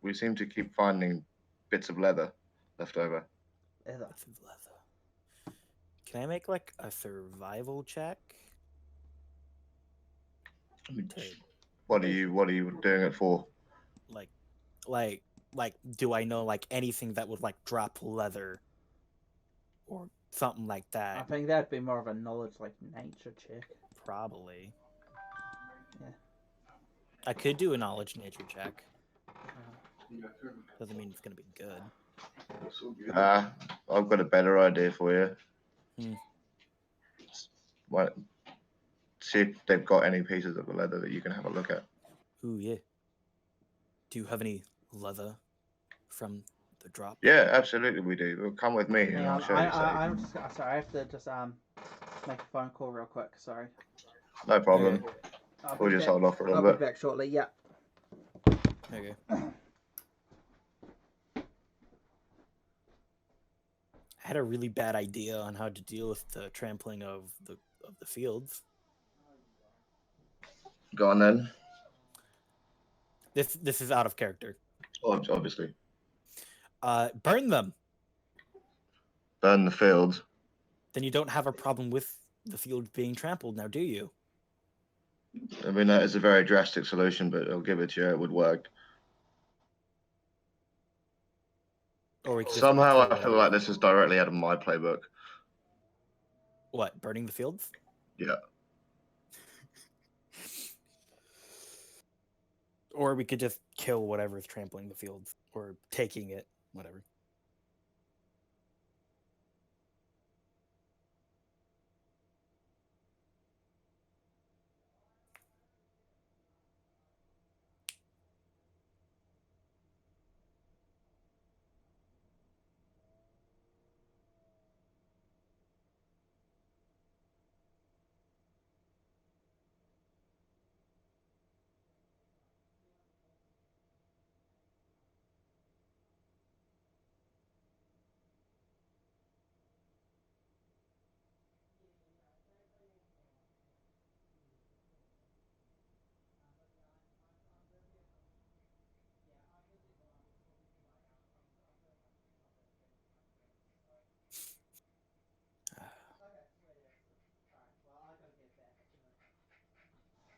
Speaker 2: we seem to keep finding bits of leather left over.
Speaker 1: Leather.
Speaker 3: Bits of leather. Can I make like a survival check?
Speaker 2: What are you doing it for?
Speaker 3: Like, do I know like anything that would like drop leather or something like that?
Speaker 1: I think that'd be more of a knowledge like nature check.
Speaker 3: Probably.
Speaker 1: Yeah.
Speaker 3: I could do a knowledge nature check. Doesn't mean it's gonna be good.
Speaker 2: I've got a better idea for you. What? See if they've got any pieces of the leather that you can have a look at.
Speaker 3: Ooh, yeah. Do you have any leather from the drop?
Speaker 2: Yeah, absolutely we do. Well, come with me and I'll show you.
Speaker 1: I'm just sorry. I have to just make a phone call real quick. Sorry.
Speaker 2: No problem. We'll just hold off for a little bit.
Speaker 1: I'll be back shortly. Yeah.
Speaker 3: Okay. I had a really bad idea on how to deal with the trampling of the fields.
Speaker 2: Go on then.
Speaker 3: This is out of character.
Speaker 2: Obviously.
Speaker 3: Burn them.
Speaker 2: Burn the fields.
Speaker 3: Then you don't have a problem with the field being trampled now, do you?
Speaker 2: I mean, that is a very drastic solution, but I'll give it to you. It would work.
Speaker 3: Or we could just
Speaker 2: Somehow,
Speaker 3: kill
Speaker 2: I feel
Speaker 3: whatever.
Speaker 2: like this is directly out of my playbook.
Speaker 3: What? Burning the fields?
Speaker 2: Yeah.
Speaker 3: Or we could just kill whatever is trampling the fields or taking it, whatever.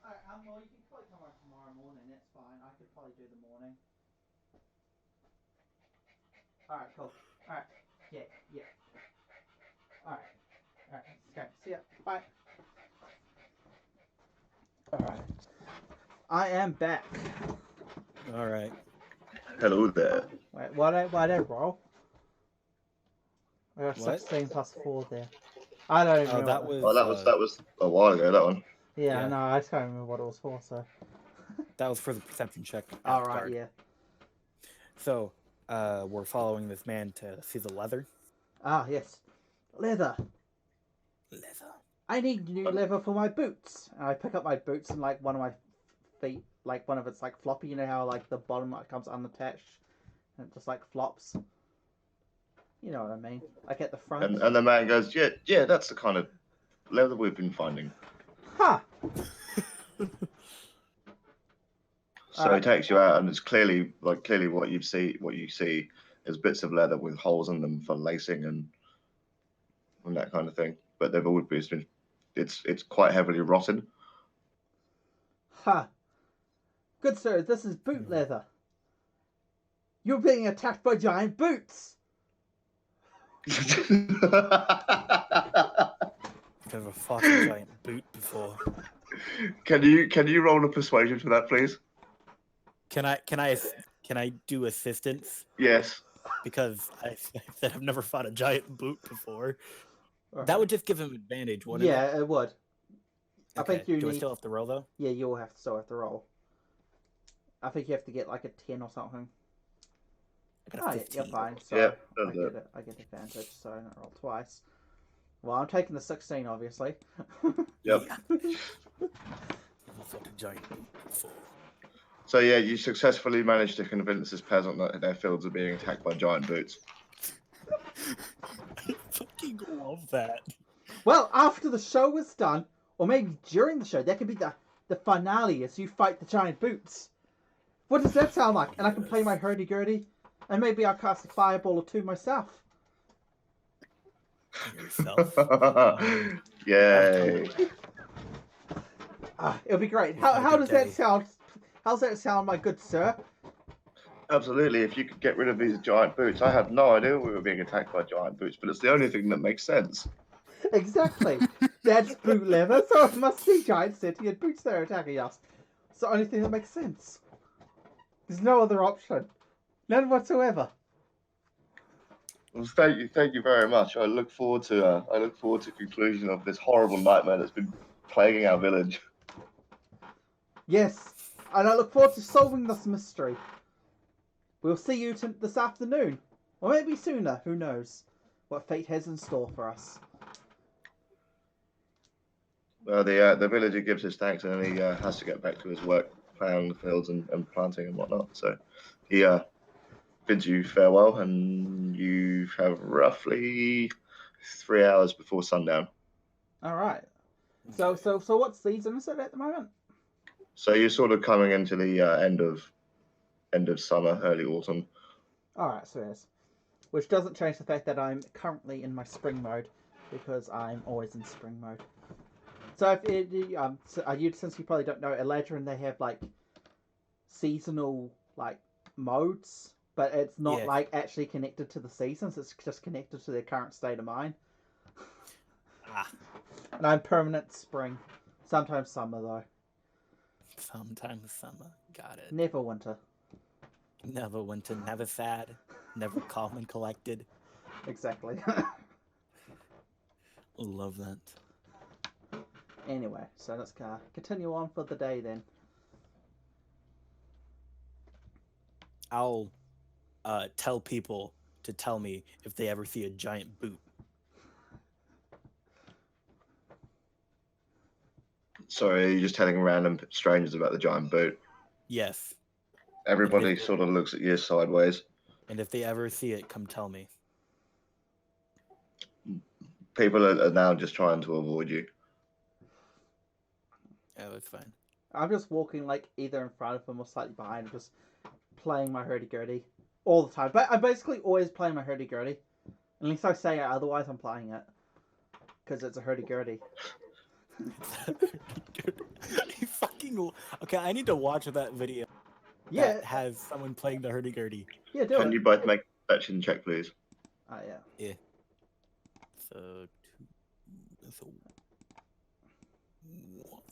Speaker 1: Alright, well, you can probably come on tomorrow morning, that's fine. I could probably do the morning. Alright, cool. Alright, yeah. Alright, let's go. See ya. Bye. Alright. I am back.
Speaker 3: Alright.
Speaker 2: Hello there.
Speaker 1: Wait, why'd I roll? I got
Speaker 3: What?
Speaker 1: 16 plus 4 there. I don't even
Speaker 3: Oh,
Speaker 1: know.
Speaker 3: that
Speaker 1: what
Speaker 3: was
Speaker 2: That was a while ago. That one.
Speaker 1: Yeah,
Speaker 3: yeah.
Speaker 1: no, I just can't remember what it was for, so.
Speaker 3: that was for the perception check.
Speaker 1: Alright,
Speaker 3: guard.
Speaker 1: yeah.
Speaker 3: So, we're following this man to see the leather.
Speaker 1: Ah, yes. Leather.
Speaker 3: Leather.
Speaker 1: I need new leather for my boots. And I pick up my boots and like one of my feet, like one of it's like floppy. You know how like the bottom like comes unattached and it just like flops. You know what I mean? Like at the front.
Speaker 2: And the man goes, yeah, that's the kind of leather we've been finding.
Speaker 1: Ha!
Speaker 2: So he takes you out, and it's clearly what you see is bits of leather with holes in them for lacing and that kind of thing. But they've always been, it's quite heavily rotted.
Speaker 1: Ha! Good sir, this is boot leather. You're being attacked by giant boots.
Speaker 3: Never fought a giant boot before.
Speaker 2: Can you roll a persuasion for that, please?
Speaker 3: Can I do assistance?
Speaker 2: Yes.
Speaker 3: Because I said I've never fought a giant boot before. That would just give him advantage, wouldn't it?
Speaker 1: Yeah, it would.
Speaker 3: Okay.
Speaker 1: I think you
Speaker 3: do
Speaker 1: need...
Speaker 3: I still have to roll though?
Speaker 1: Yeah, you'll still have to roll. I think you have to get like a 10 or something.
Speaker 3: I got a 15.
Speaker 1: You're fine. So
Speaker 2: Yeah,
Speaker 1: I get advantage, so I don't roll twice. Well, I'm taking the 16, obviously.
Speaker 2: Yep.
Speaker 3: Never fought a giant boot before.
Speaker 2: So yeah, you successfully managed to convince this peasant that their fields are being attacked by giant boots.
Speaker 3: I fucking love that.
Speaker 1: Well, after the show was done, or maybe during the show, that could be the finale as you fight the giant boots. What does that sound like? And I can play my hurdy-gurdy, and maybe I'll cast a fireball or two myself.
Speaker 3: Yourself.
Speaker 2: Yay.
Speaker 1: It'll be great. How does that sound? How's that sound, my good sir?
Speaker 2: Absolutely. If you could get rid of these giant boots, I had no idea we were being attacked by giant boots, but it's the only thing that makes sense.
Speaker 1: Exactly. That's boot leather, so it must be giant sentient boots that are attacking us. It's the only thing that makes sense. There's no other option. None whatsoever.
Speaker 2: Well, thank you very much. I look forward to conclusion of this horrible nightmare that's been plaguing our village.
Speaker 1: Yes, and I look forward to solving this mystery. We'll see you this afternoon, or maybe sooner. Who knows what fate has in store for us?
Speaker 2: Well, the villager gives his thanks, and he has to get back to his work, plowing the fields and planting and whatnot. So he bids you farewell, and you have roughly 3 hours before sundown.
Speaker 1: All right. So what season is it at the moment?
Speaker 2: So you're sort of coming into the end of end of summer, early autumn.
Speaker 1: Alright, so yes. Which doesn't change the fact that I'm currently in my spring mode, because I'm always in spring mode. So since you probably don't know, Eladrin, they have like seasonal like modes, but it's not like actually connected to the seasons. It's just connected to their current state of mind. And I'm permanent spring, sometimes summer though.
Speaker 3: Sometimes summer. Got it.
Speaker 1: Never winter.
Speaker 3: Never winter. Never sad. Never calm and collected.
Speaker 1: Exactly.
Speaker 3: Love that.
Speaker 1: Anyway, so let's continue on for the day then.
Speaker 3: I'll tell people to tell me if they ever see a giant boot.
Speaker 2: Sorry, are you just telling random strangers about the giant boot?
Speaker 3: Yes.
Speaker 2: Everybody sort of looks at you sideways.
Speaker 3: And if they ever see it, come tell me.
Speaker 2: People are now just trying to avoid you.
Speaker 3: Oh, that's fine.
Speaker 1: I'm just walking like either in front of them or slightly behind, just playing my hurdy-gurdy all the time. But I'm basically always playing my hurdy-gurdy. Unless I say it, otherwise I'm playing it. Because it's a hurdy-gurdy.
Speaker 3: You fucking... Okay, I need to watch that video.
Speaker 1: Yeah.
Speaker 3: That has someone playing the hurdy-gurdy.
Speaker 1: Yeah, do it.
Speaker 2: Can you both make a perception check, please?
Speaker 1: Oh, yeah.
Speaker 3: Yeah. So...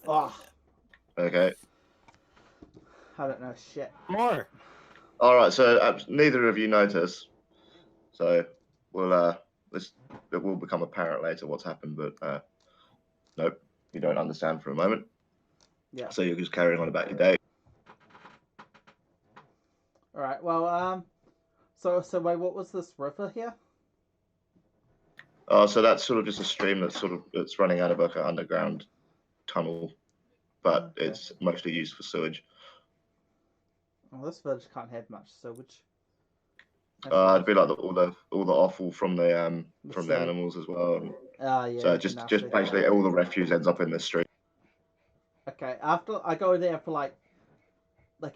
Speaker 1: Oh,
Speaker 2: Okay.
Speaker 1: I don't know shit.
Speaker 3: More!
Speaker 2: All right, so neither of you notice. So we'll it will become apparent later what's happened, but nope, you don't understand for a moment.
Speaker 1: Yeah.
Speaker 2: So you're just carrying on about your day.
Speaker 1: All right. Well, so wait, what was this river here?
Speaker 2: So that's sort of just a stream that's running out of like an underground tunnel, but
Speaker 1: Okay.
Speaker 2: it's mostly used for sewage.
Speaker 1: Well, this village can't have much sewage.
Speaker 2: It'd be like all the offal from the
Speaker 1: sea.
Speaker 2: animals as well.
Speaker 1: Yeah.
Speaker 2: So just basically all the refuse ends up in this stream.
Speaker 1: Okay. After I go there for like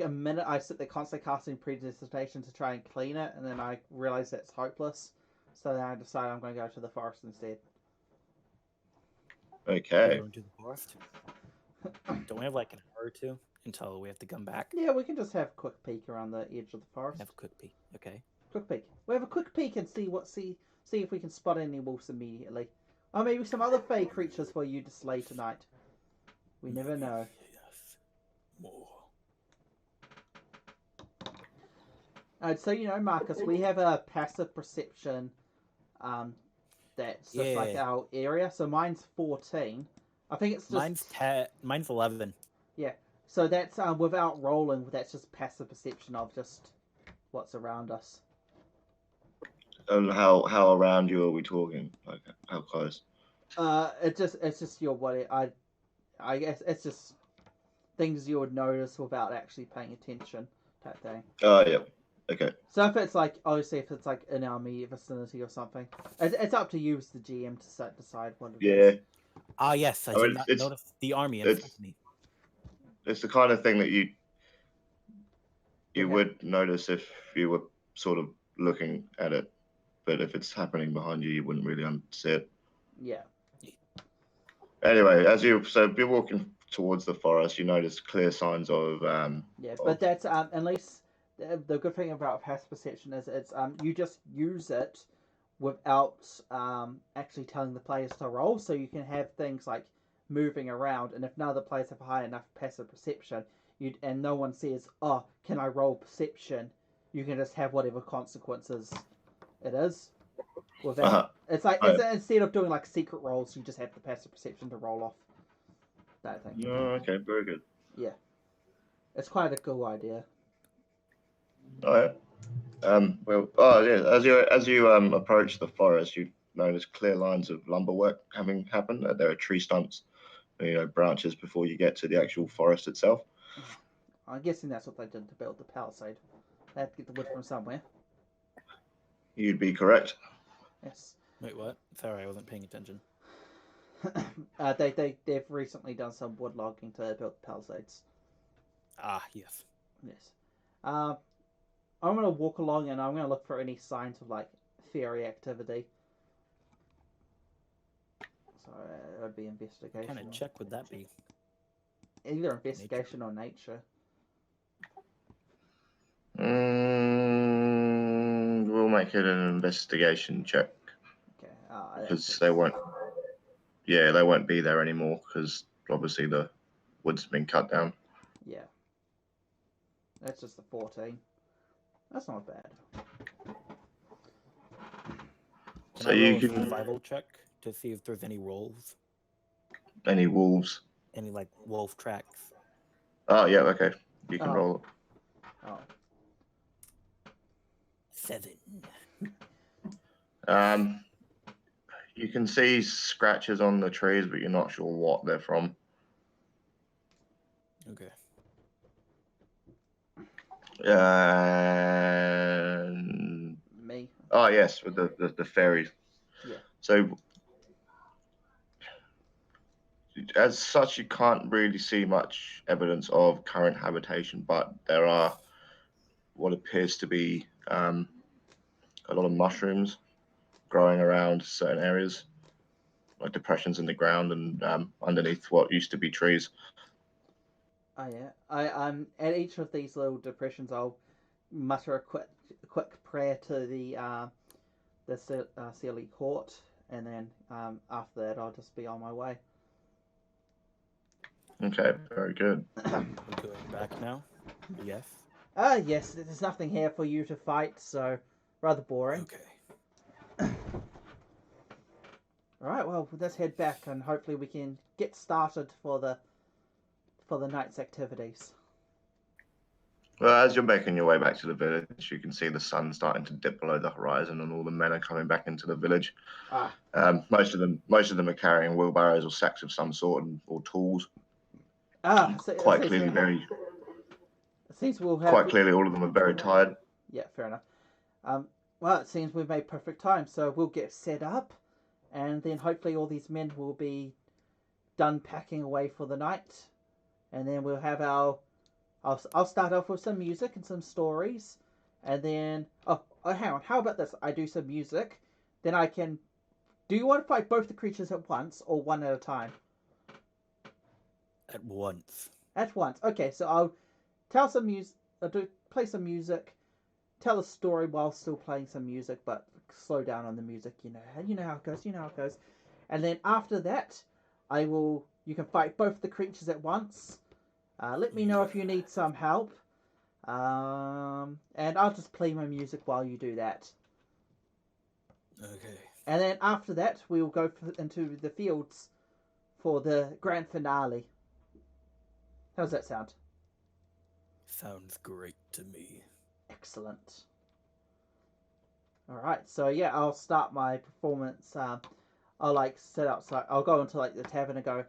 Speaker 1: a minute, I sit there constantly casting prestidigitation to try and clean it, and then I realize it's hopeless. So then I decide I'm going to go to the forest instead.
Speaker 2: Okay.
Speaker 3: Going to the forest? Don't we have like an hour or two until we have to come back?
Speaker 1: Yeah, we can just have a quick peek around the edge of the forest.
Speaker 3: Have a quick peek, okay?
Speaker 1: Quick peek. We have a quick peek and see if we can spot any wolves immediately. Or maybe some other fey creatures for you to slay tonight. We never know.
Speaker 3: Yes. More.
Speaker 1: So you know, Marcus, we have a passive perception. That's just like our area. So mine's 14. I think it's just
Speaker 3: mine's 11.
Speaker 1: Yeah. So that's without rolling. That's just passive perception of just what's around us.
Speaker 2: And how around you are we talking? Like how close?
Speaker 1: It's just your body. I guess it's just things you would notice without actually paying attention, type thing.
Speaker 2: Yeah. Okay.
Speaker 1: So if it's like, obviously, if it's like in our immediate vicinity or something, it's up to you as the GM to decide what it is.
Speaker 3: Ah, yes, I did not notice the army in front of me.
Speaker 2: It's the kind of thing that you would notice if you were sort of looking at it, but if it's happening behind you, you wouldn't really see it.
Speaker 1: Yeah.
Speaker 2: Anyway, if you're walking towards the forest, you notice clear signs of
Speaker 1: but that's at least the good thing about passive perception is it's you just use it without actually telling the players to roll, so you can have things like moving around, and if none of the players have high enough passive perception, and no one says, "Oh, can I roll perception?" You can just have whatever consequences it is. Without it's like instead of doing like secret rolls, you just have the passive perception to roll off. That thing.
Speaker 2: Oh, okay, very good.
Speaker 1: Yeah, it's quite a cool idea.
Speaker 2: All right. As you approach the forest, you notice clear lines of lumber work having happened. There are tree stumps, branches before you get to the actual forest itself.
Speaker 1: I'm guessing that's what they did to build the palisade. They had to get the wood from somewhere.
Speaker 2: You'd be correct.
Speaker 1: Yes.
Speaker 3: Wait, what? Sorry, I wasn't paying attention.
Speaker 1: They've recently done some wood logging to build the palisades.
Speaker 3: Ah, yes.
Speaker 1: Yes. I'm gonna walk along and I'm gonna look for any signs of like fairy activity. So it would be investigation.
Speaker 3: What kind of check would that be?
Speaker 1: Either investigation or nature.
Speaker 2: We'll make it an investigation check
Speaker 1: Okay.
Speaker 2: because they won't. Yeah, they won't be there anymore because obviously the wood's been cut down.
Speaker 1: Yeah. That's just a 14. That's not bad.
Speaker 3: Can I roll a survival check to see if there's any wolves?
Speaker 2: Any wolves?
Speaker 3: Any like wolf tracks?
Speaker 2: Oh yeah, okay. You can roll it.
Speaker 1: Oh.
Speaker 3: 7.
Speaker 2: You can see scratches on the trees, but you're not sure what they're from.
Speaker 3: Okay.
Speaker 1: Me.
Speaker 2: Oh yes, with the fairies.
Speaker 1: Yeah.
Speaker 2: So as such, you can't really see much evidence of current habitation, but there are what appears to be a lot of mushrooms growing around certain areas, like depressions in the ground and underneath what used to be trees.
Speaker 1: Oh yeah. At each of these little depressions, I'll mutter a quick prayer to the Sealy Court, and then after that, I'll just be on my way.
Speaker 2: Okay, very good.
Speaker 3: We're going back now? Yes.
Speaker 1: Yes. There's nothing here for you to fight, so rather boring.
Speaker 3: Okay.
Speaker 1: All right. Well, let's head back, and hopefully we can get started for the night's activities.
Speaker 2: Well, as you're making your way back to the village, you can see the sun starting to dip below the horizon, and all the men are coming back into the village. Most of them are carrying wheelbarrows or sacks of some sort or tools. Quite clearly, all of them are very tired.
Speaker 1: Yeah, fair enough. Well, it seems we've made perfect time, so we'll get set up, and then hopefully all these men will be done packing away for the night, and then we'll have our. I'll start off with some music and some stories, and then hang on. How about this? I do some music, then I can. Do you want to fight both the creatures at once or one at a time?
Speaker 3: At once.
Speaker 1: At once. Okay, so I'll tell some music. Play some music. Tell a story while still playing some music, but slow down on the music. You know how it goes. You know how it goes. And then after that, you can fight both the creatures at once. Let me know if you need some help. And I'll just play my music while you do that.
Speaker 3: Okay.
Speaker 1: And then after that, we will go into the fields for the grand finale. How does that sound?
Speaker 3: Sounds great to me.
Speaker 1: Excellent. Alright, so yeah, I'll start my performance. I'll set outside. I'll go into the tavern and go,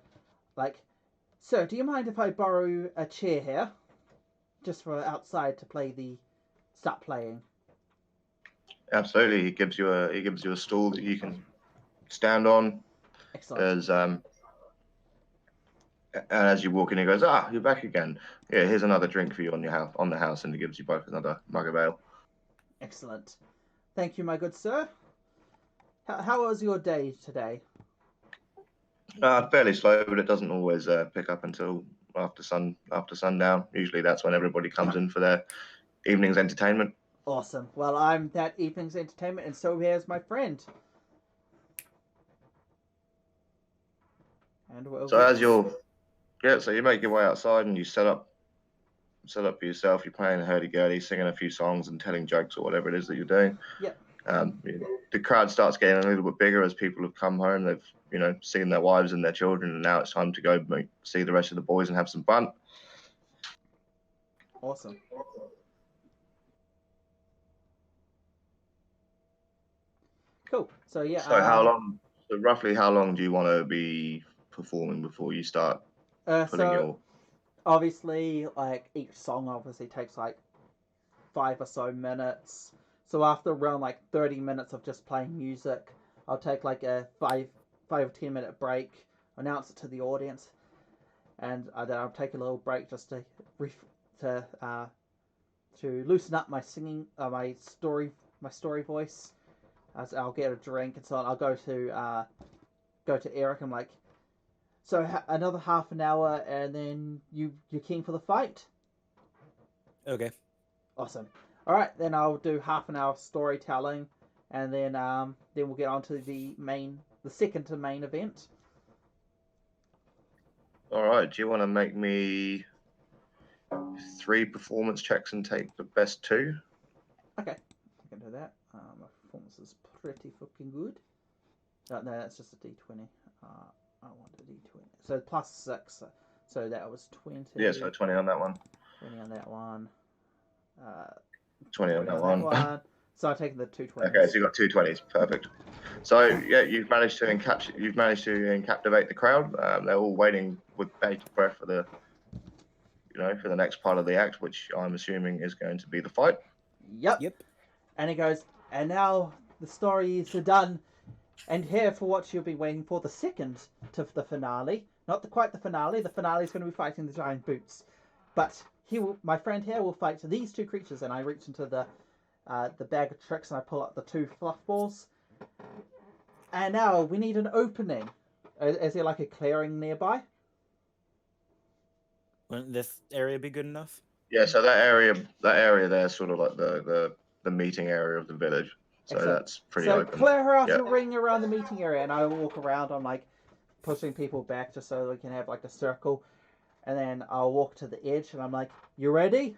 Speaker 1: sir, do you mind if I borrow a chair here? Just for outside to start playing.
Speaker 2: Absolutely, he gives you a stool that you can stand on.
Speaker 1: Excellent.
Speaker 2: And as you walk in, he goes, you're back again. Yeah, here's another drink for you on the house, and he gives you both another mug of ale.
Speaker 1: Excellent. Thank you, my good sir. How was your day today?
Speaker 2: Fairly slow, but it doesn't always pick up until after sundown. Usually that's when everybody comes in for their evening's entertainment.
Speaker 1: Awesome. Well, I'm that evening's entertainment, and so here's my friend. And
Speaker 2: so you make your way outside and you set up for yourself. You're playing hurdy-gurdy, singing a few songs and telling jokes or whatever it is that you're doing.
Speaker 1: Yep.
Speaker 2: The crowd starts getting a little bit bigger as people have come home. They've seen their wives and their children, and now it's time to go see the rest of the boys and have some fun.
Speaker 1: Awesome. Cool. So yeah.
Speaker 2: So roughly how long do you want to be performing before you start putting your?
Speaker 1: Obviously, each song obviously takes 5 or so minutes. So after around 30 minutes of just playing music, I'll take a 5 or 10 minute break, announce it to the audience, and then I'll take a little break just to to loosen up my singing, my story voice. As I'll get a drink and so on. I'll go to Eric. I'm like, so another half an hour, and then you're keen for the fight.
Speaker 3: Okay.
Speaker 1: Awesome. All right, then I'll do half an hour storytelling, and then we'll get on to the second to main event.
Speaker 2: All right. Do you want to make me 3 performance checks and take the best 2?
Speaker 1: Okay, I can do that. My performance is pretty fucking good. No, that's just a D20. I want a D20. So plus 6. So that was 20.
Speaker 2: Yeah, so 20 on that one.
Speaker 1: 20 on that one.
Speaker 2: 20 on that one.
Speaker 1: So I've taken the 2 20s.
Speaker 2: Okay, so you got 2 20s. Perfect. So yeah, you've managed to captivate the crowd. They're all waiting with bated breath for the next part of the act, which I'm assuming is going to be the fight.
Speaker 1: Yep. And he goes, and now the story is done, and here for what you'll be waiting for, the second to the finale. Not quite the finale. The finale is going to be fighting the giant boots, but my friend here will fight these 2 creatures. And I reach into the bag of tricks and I pull out the 2 fluff balls. And now we need an opening. Is there like a clearing nearby?
Speaker 3: Wouldn't this area be good enough?
Speaker 2: Yeah, so that area there is sort of like the meeting area of the village. So
Speaker 1: Excellent.
Speaker 2: that's pretty
Speaker 1: so
Speaker 2: open.
Speaker 1: So clear out the ring around the meeting area, and I will walk around. I'm like pushing people back just so we can have like a circle. And then I'll walk to the edge, and I'm like, you ready?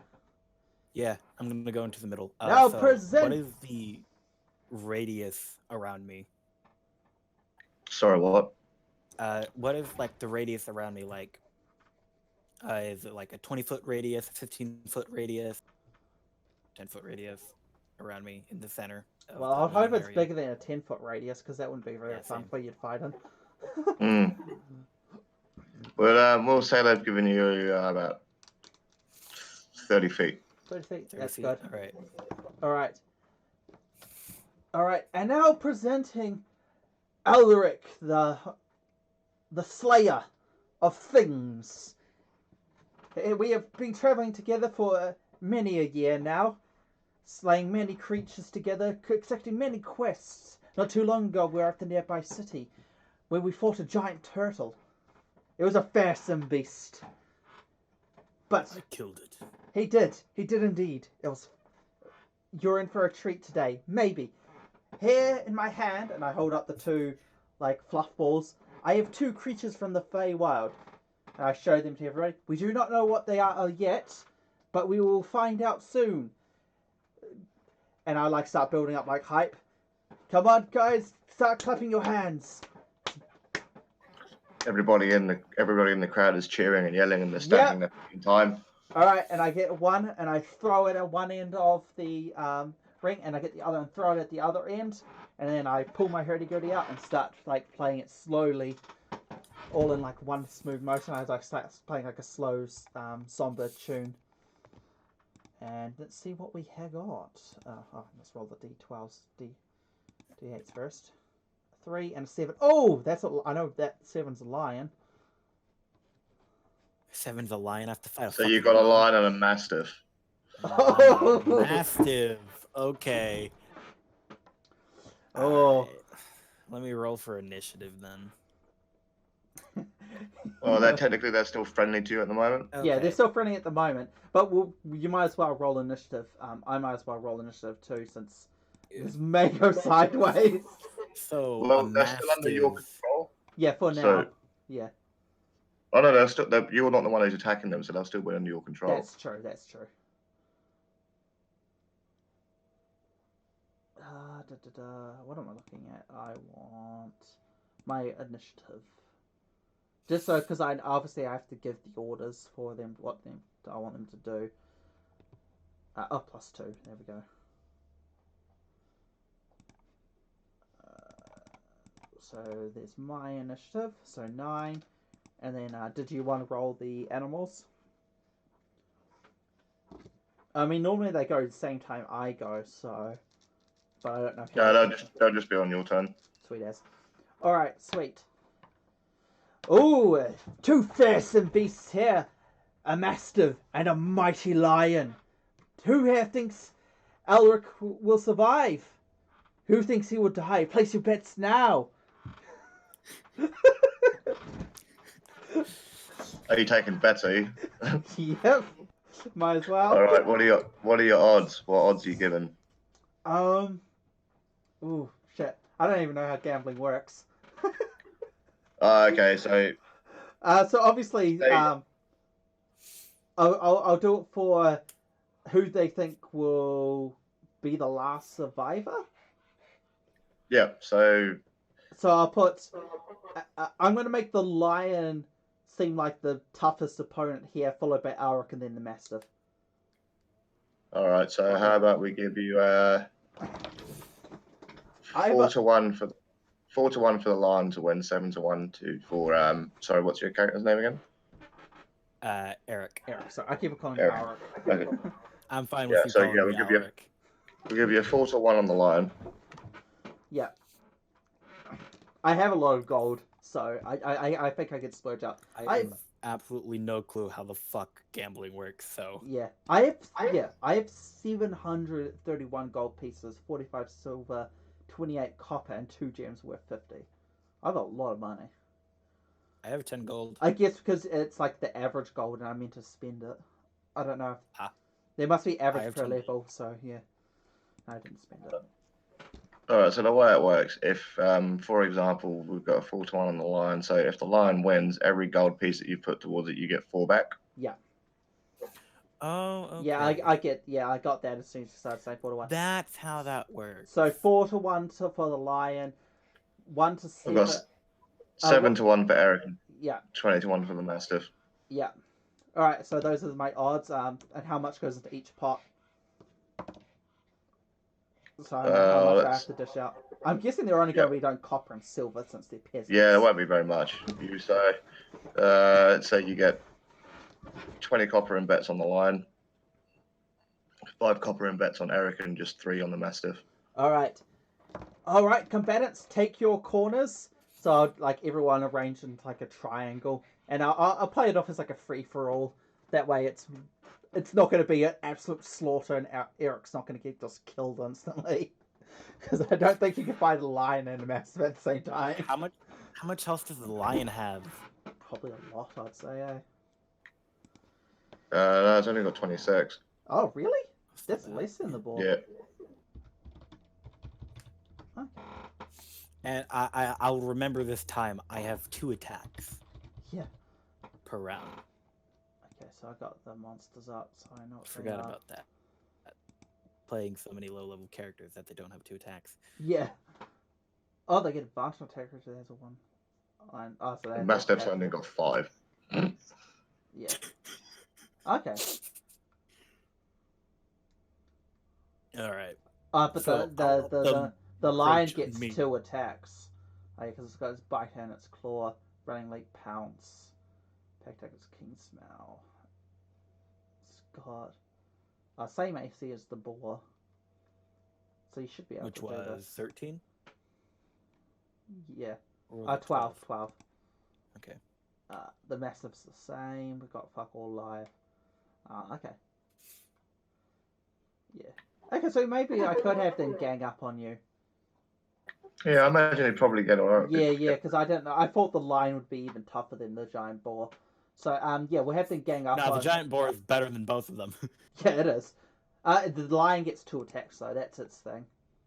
Speaker 3: Yeah, I'm going to go into the middle.
Speaker 1: Now
Speaker 3: so
Speaker 1: present!
Speaker 3: What is the radius around me?
Speaker 2: Sorry, what?
Speaker 3: What is like the radius around me? Like, is it like a 20-foot radius, 15-foot radius, 10-foot radius around me in the center?
Speaker 1: Well, I hope it's bigger than a 10-foot radius, because that wouldn't be very fun
Speaker 3: same.
Speaker 1: for you to fight in.
Speaker 2: Well, we'll say they've given you about 30 feet.
Speaker 1: 30 feet.
Speaker 3: 30
Speaker 1: That's
Speaker 3: feet.
Speaker 1: good.
Speaker 3: All right.
Speaker 1: All right. And now presenting Elric, the Slayer of Things. We have been traveling together for many a year now, slaying many creatures together, accepting many quests. Not too long ago, we were at the nearby city, where we fought a giant turtle. It was a fearsome beast. But
Speaker 3: I killed it.
Speaker 1: He did indeed. You're in for a treat today, maybe. Here in my hand, and I hold up the 2 like fluff balls, I have 2 creatures from the Feywild. And I show them to everybody. We do not know what they are yet, but we will find out soon. And I like start building up like hype. Come on, guys, start clapping your hands.
Speaker 2: Everybody in the crowd is cheering and yelling, and they're standing there in time.
Speaker 1: All right, and I get one, and I throw it at one end of the ring, and I get the other and throw it at the other end, and then I pull my hurdy-gurdy out and start like playing it slowly, all in like one smooth motion as I start playing like a slow, somber tune. And let's see what we have got. Let's roll the d12s, d8s first. 3 and a 7. Oh, I know that 7's a lion.
Speaker 3: 7's a lion. I have to fight.
Speaker 2: So you got a lion and a mastiff.
Speaker 1: Oh,
Speaker 3: mastiff. Okay.
Speaker 1: Oh.
Speaker 3: Right. Let me roll for initiative then.
Speaker 2: Well, they're still friendly to you at the moment.
Speaker 3: Okay.
Speaker 1: Yeah, they're still friendly at the moment, but you might as well roll initiative. I might as well roll initiative too, since this may go sideways.
Speaker 3: So
Speaker 2: well, they're still under your control.
Speaker 1: Yeah, for now.
Speaker 2: So,
Speaker 1: yeah.
Speaker 2: Oh no, you're not the one who's attacking them, so they'll still be under your control.
Speaker 1: That's true. What am I looking at? I want my initiative. Just so, because I have to give the orders for them, what I want them to do. +2. There we go. So there's my initiative. So 9. And then, did you want to roll the animals? I mean, normally they go at the same time I go, so... But I don't know if...
Speaker 2: No, they'll just be on your turn.
Speaker 1: Sweet as. Alright, sweet. Ooh, 2 fearsome beasts here. A mastiff and a mighty lion. Who here thinks Elric will survive? Who thinks he will die? Place your bets now.
Speaker 2: Are you taking bets? Are you?
Speaker 1: Yep, might as well.
Speaker 2: All right. What are your odds? What odds are you given?
Speaker 1: Ooh, shit. I don't even know how gambling works.
Speaker 2: Okay, so
Speaker 1: So obviously, I'll do it for who they think will be the last survivor.
Speaker 2: yeah. So
Speaker 1: So I'll put. I'm going to make the lion seem like the toughest opponent here, followed by Alric and then the mastiff.
Speaker 2: all right. So how about we give you 4-1 for 4-1 for the lion to win, 7-1 for sorry, what's your character's name again?
Speaker 3: Eric.
Speaker 1: Eric. So I keep calling
Speaker 2: Eric.
Speaker 1: him Alric.
Speaker 2: Okay.
Speaker 3: I'm fine with you
Speaker 2: So
Speaker 3: calling
Speaker 2: yeah,
Speaker 3: me
Speaker 2: we'll give you a 4-1 on the lion.
Speaker 1: Yeah. I have a lot of gold, so I think I could splurge up.
Speaker 3: I have absolutely no clue how the fuck gambling works, so
Speaker 1: Yeah. I have 731 gold pieces, 45 silver, 28 copper, and 2 gems worth 50. I've got a lot of money.
Speaker 3: I have 10 gold.
Speaker 1: I guess because it's like the average gold and I meant to spend it. I don't know. There must be average per level, so yeah. I didn't spend it.
Speaker 2: All right, so the way it works, if, for example, we've got a 4-1 on the lion, so if the lion wins, every gold piece that you put towards it, you get 4 back.
Speaker 1: Yeah.
Speaker 3: Oh, okay.
Speaker 1: Yeah, I got that as soon as you started saying 4-1.
Speaker 3: That's how that works.
Speaker 1: So 4-1 for the lion, 1-7.
Speaker 2: We've got 7-1 for Eric, and
Speaker 1: yeah,
Speaker 2: 20-1 for the mastiff.
Speaker 1: Yeah. All right, so those are my odds. And how much goes into each pot? So I know how much I have to dish out. I'm guessing they're only going to be done copper and silver since they're peasants.
Speaker 2: Yeah, it won't be very much. You say you get 20 copper in bets on the lion, 5 copper in bets on Eric, and just 3 on the mastiff.
Speaker 1: All right, combatants, take your corners. So I'll, like everyone arranged into like a triangle, and I'll play it off as like a free for all. That way, it's not going to be an absolute slaughter, and Eric's not going to get just killed instantly. Because I don't think you can fight a lion and a mastiff at the same time.
Speaker 3: How much health does the lion have?
Speaker 1: Probably a lot, I'd say.
Speaker 2: No, it's only got 26.
Speaker 1: Oh, really? That's less than the ball.
Speaker 2: Yeah.
Speaker 1: Huh.
Speaker 3: And I'll remember this time. I have 2 attacks.
Speaker 1: Yeah.
Speaker 3: Per round.
Speaker 1: Okay, so I got the monsters up, so I know.
Speaker 3: Forgot about that. Playing so many low-level characters that they don't have 2 attacks.
Speaker 1: Yeah. Oh, they get advanced attack if there's a 1. Oh, so
Speaker 2: Mastiff's only got 5.
Speaker 1: Yeah. Okay.
Speaker 3: All right.
Speaker 1: But
Speaker 3: so
Speaker 1: the lion gets 2 attacks. Because it's got its bite and its claw, running leap, pounce, pack attack, its king smell. It's got same AC as the boar, so you should be able
Speaker 3: Which
Speaker 1: to do
Speaker 3: was
Speaker 1: this.
Speaker 3: 13.
Speaker 1: Yeah.
Speaker 3: Or was it
Speaker 1: 12.
Speaker 3: Okay.
Speaker 1: The mastiff's the same. We've got fuck all life. Okay. Yeah. Okay, so maybe I could have them gang up on you.
Speaker 2: Yeah, I imagine he'd probably get alright.
Speaker 1: Yeah, because I don't know. I thought the lion would be even tougher than the giant boar. So, yeah, we'll have them gang up.
Speaker 3: No, the giant boar is better than both of them.
Speaker 1: Yeah, it is. The lion gets 2 attacks, though. That's its thing.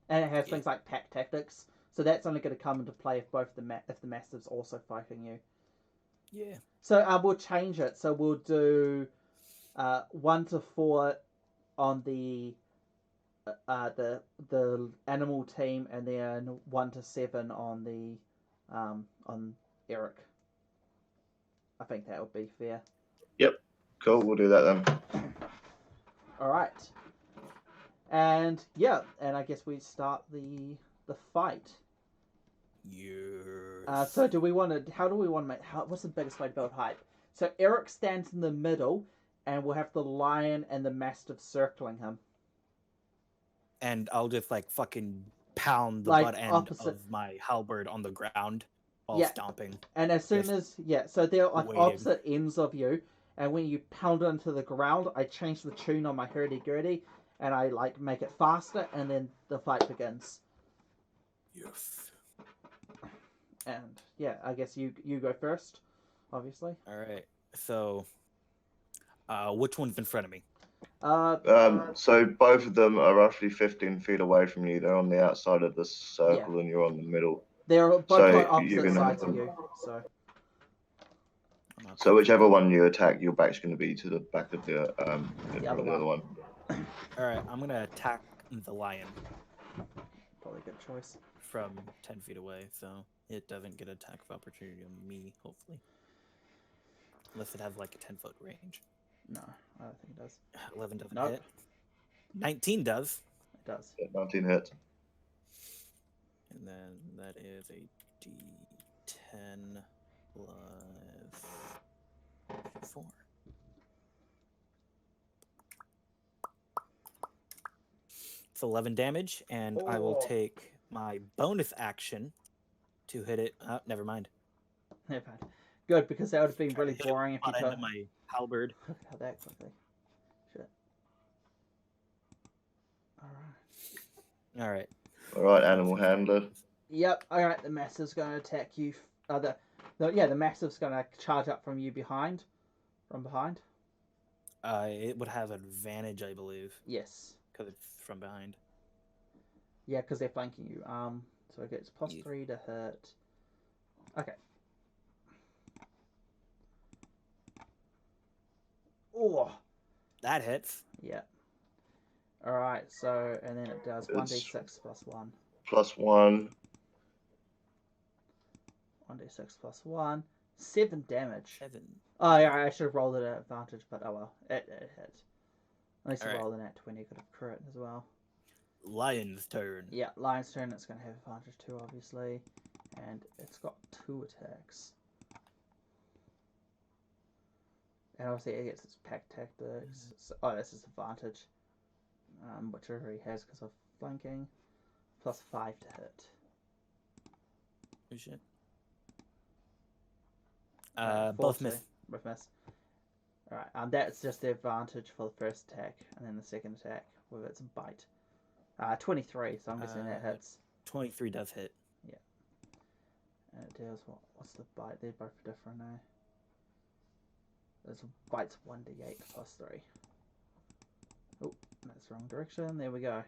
Speaker 1: And it has things like pack tactics. So that's only going to come into play if both the mastiff's also fighting you.
Speaker 3: Yeah.
Speaker 1: So we'll change it. So we'll do 1-4 on the animal team, and then 1-7 on the on Eric. I think that would be fair.
Speaker 2: Yep. Cool. We'll do that then.
Speaker 1: All right. And yeah, and I guess we start the fight.
Speaker 3: Yes.
Speaker 1: So do we want to? How do we want to make? What's the biggest way to build hype? So Eric stands in the middle, and we'll have the lion and the mastiff circling him.
Speaker 3: And I'll just like fucking pound the
Speaker 1: Like
Speaker 3: butt end of my halberd on the ground while stomping.
Speaker 1: And as soon as so they're like
Speaker 3: waiting.
Speaker 1: opposite ends of you, and when you pound it into the ground, I change the tune on my hurdy-gurdy, and I make it faster, and then the fight begins.
Speaker 3: Yes.
Speaker 1: And yeah, I guess you go first, obviously.
Speaker 3: All right. So, which one's in front of me?
Speaker 2: So both of them are roughly 15 feet away from you. They're on the outside of the circle, and you're on the middle.
Speaker 1: They're both
Speaker 2: So
Speaker 1: on
Speaker 2: you're
Speaker 1: opposite
Speaker 2: gonna
Speaker 1: sides
Speaker 2: have
Speaker 1: of
Speaker 2: them.
Speaker 1: you.
Speaker 2: So whichever one you attack, your back's going to be to the back of the
Speaker 1: other
Speaker 2: one.
Speaker 3: All right. I'm gonna attack the lion
Speaker 1: Probably a good choice.
Speaker 3: from 10 feet away, so it doesn't get attack of opportunity on me. Hopefully, unless it has like a 10-foot range.
Speaker 1: No, I don't think it does.
Speaker 3: 11 doesn't
Speaker 1: Nope.
Speaker 3: hit. 19 does.
Speaker 1: It does.
Speaker 2: Yeah, 19 hits.
Speaker 3: And then that is a D10 plus 4. It's 11 damage, and I will
Speaker 1: Oh.
Speaker 3: take my bonus action to hit it. Never mind.
Speaker 1: Never mind. Good, because that would have been really
Speaker 3: Hit it
Speaker 1: boring if you
Speaker 3: butt
Speaker 1: took.
Speaker 3: into my halberd.
Speaker 1: How that quickly. Shit. Alright.
Speaker 3: All right.
Speaker 2: All right, animal handler.
Speaker 1: Yep, alright, the massive's going to attack you. The massive's going to charge up from you behind. From behind?
Speaker 3: It would have advantage, I believe,
Speaker 1: Yes.
Speaker 3: because it's from behind.
Speaker 1: Yeah, because they're flanking you. So it gets plus
Speaker 3: Yeah.
Speaker 1: 3 to hit. Okay. Oh!
Speaker 3: That hits.
Speaker 1: Yeah. Alright, so, and then it does 1d6 plus 1.
Speaker 2: Plus 1.
Speaker 1: 1d6 plus 1. 7 damage.
Speaker 3: 7.
Speaker 1: Oh, yeah, I should have rolled it at advantage, but oh well. It hit. At least I
Speaker 3: Alright.
Speaker 1: rolled an at 20, could have crit as well.
Speaker 3: Lion's turn.
Speaker 1: Yeah, Lion's turn, it's going to have advantage too, obviously. And it's got 2 attacks. And obviously it gets its pack tactics. So, this is advantage. Which it already has because of flanking. Plus 5 to hit.
Speaker 3: Oh shit.
Speaker 1: 4
Speaker 3: Both
Speaker 1: to-
Speaker 3: miss.
Speaker 1: Both miss. Alright, that's just the advantage for the first attack. And then the second attack with its bite. 23, so I'm guessing that hits.
Speaker 3: 23 does hit.
Speaker 1: And it deals what's the bite? They're both different now. There's a bite's 1d8 plus 3. Oh, that's the wrong direction. There we go.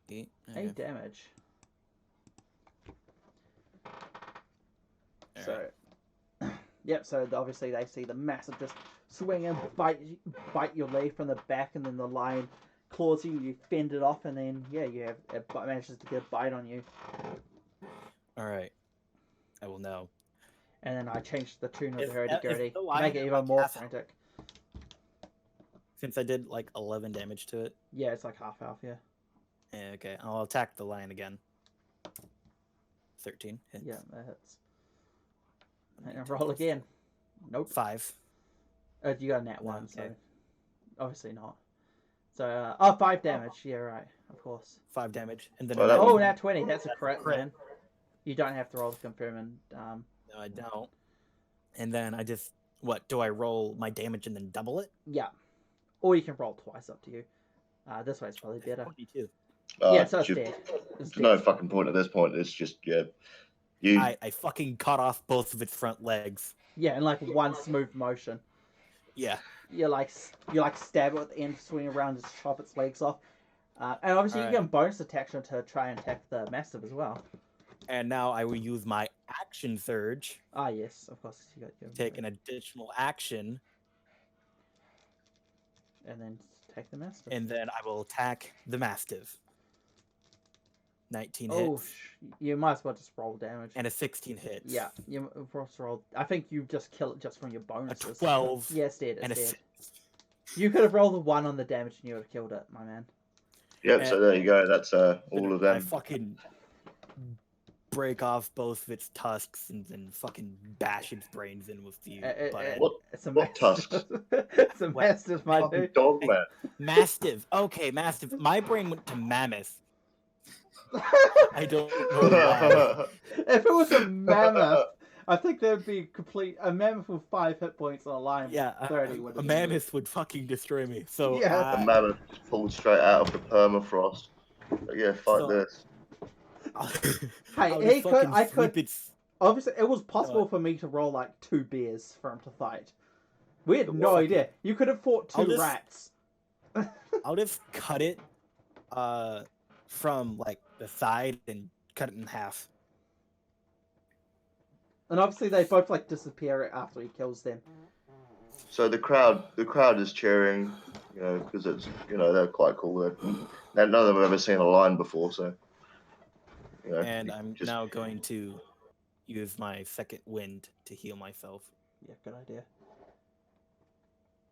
Speaker 3: 8.
Speaker 1: 8 damage. So, yep. So obviously they see the massive just swing and bite your leg from the back, and then the lion claws you. You fend it off, and then it manages to get a bite on you.
Speaker 3: All right. I will know.
Speaker 1: And then I changed the tune of
Speaker 3: Is
Speaker 1: the hurdy-gurdy
Speaker 3: the
Speaker 1: to
Speaker 3: lion
Speaker 1: make it
Speaker 3: in
Speaker 1: even
Speaker 3: my
Speaker 1: more
Speaker 3: castle?
Speaker 1: frantic.
Speaker 3: Since I did like 11 damage to it.
Speaker 1: Yeah, it's like half health. Yeah.
Speaker 3: Okay, I'll attack the lion again. 13 hits.
Speaker 1: Yeah, that hits. And roll again. Nope.
Speaker 3: 5.
Speaker 1: You got a nat 1,
Speaker 3: Okay.
Speaker 1: so obviously not. So 5 damage. Yeah, right. Of course.
Speaker 3: 5 damage, and then
Speaker 2: Well, that
Speaker 1: Oh,
Speaker 2: was-
Speaker 1: nat 20. That's a
Speaker 3: That's a
Speaker 1: crit,
Speaker 3: crit.
Speaker 1: man. You don't have to roll to confirm, and
Speaker 3: No, I don't. And then I just do I roll my damage and then double it?
Speaker 1: yeah. Or you can roll twice, up to you. This way it's probably better.
Speaker 3: 22.
Speaker 1: Yeah, so it's
Speaker 2: just-
Speaker 1: dead. It's
Speaker 2: There's no
Speaker 1: dead.
Speaker 2: fucking point at this point. It's just you.
Speaker 3: I fucking cut off both of its front legs.
Speaker 1: Yeah, in like one smooth motion.
Speaker 3: Yeah.
Speaker 1: You stab it at the end, swing around, just chop its legs off. And obviously
Speaker 3: Alright.
Speaker 1: you get a bonus action to try and attack the mastiff as well.
Speaker 3: And now I will use my action surge,
Speaker 1: Ah, yes, of course. You got your
Speaker 3: take an additional action,
Speaker 1: and then take the mastiff.
Speaker 3: and then I will attack the mastiff. 19
Speaker 1: Oh,
Speaker 3: hits
Speaker 1: you might as well just roll damage.
Speaker 3: and a 16 hits.
Speaker 1: Yeah, you just roll. I think you just kill it just from your
Speaker 3: A
Speaker 1: bonuses.
Speaker 3: 12
Speaker 1: Yeah, it's dead. It's
Speaker 3: and a
Speaker 1: dead.
Speaker 3: 6.
Speaker 1: You could have rolled a 1 on the damage and you would have killed it, my man.
Speaker 2: Yep. So there you go. That's all of
Speaker 3: I
Speaker 2: them.
Speaker 3: fucking break off both of its tusks and then fucking bash its brains in with the butt.
Speaker 2: What-
Speaker 1: It's a
Speaker 2: what
Speaker 1: mastiff.
Speaker 2: tusks?
Speaker 1: It's a
Speaker 3: What?
Speaker 1: mastiff, my
Speaker 2: Fucking
Speaker 1: dude.
Speaker 2: dog man.
Speaker 3: Mastiff. Okay, mastiff. My brain went to mammoth. I don't know why.
Speaker 1: If it was a mammoth, I think there'd be a mammoth with 5 hit points on a lion with
Speaker 3: Yeah,
Speaker 1: 30 would
Speaker 3: a
Speaker 1: have been good.
Speaker 3: mammoth would fucking destroy me. So
Speaker 1: Yeah.
Speaker 2: A mammoth just pulled straight out of the permafrost. But yeah, fight
Speaker 3: So-
Speaker 2: this.
Speaker 1: Hey,
Speaker 3: I'll just
Speaker 1: he could.
Speaker 3: fucking
Speaker 1: I
Speaker 3: sweep
Speaker 1: could.
Speaker 3: its.
Speaker 1: Obviously, it was possible for me to roll like 2 bears for him to fight. We had no
Speaker 3: Fucking-
Speaker 1: idea. You could have fought 2
Speaker 3: I'll just-
Speaker 1: rats.
Speaker 3: I'll just cut it, from like the side and cut it in half.
Speaker 1: And obviously, they both like disappear after he kills them.
Speaker 2: So the crowd is cheering, you know, because it's, you know, they're quite cool. None of them have ever seen a lion before, so, you know.
Speaker 3: And
Speaker 2: you
Speaker 3: I'm
Speaker 2: just-
Speaker 3: now going to use my second wind to heal myself.
Speaker 1: Yeah, good idea.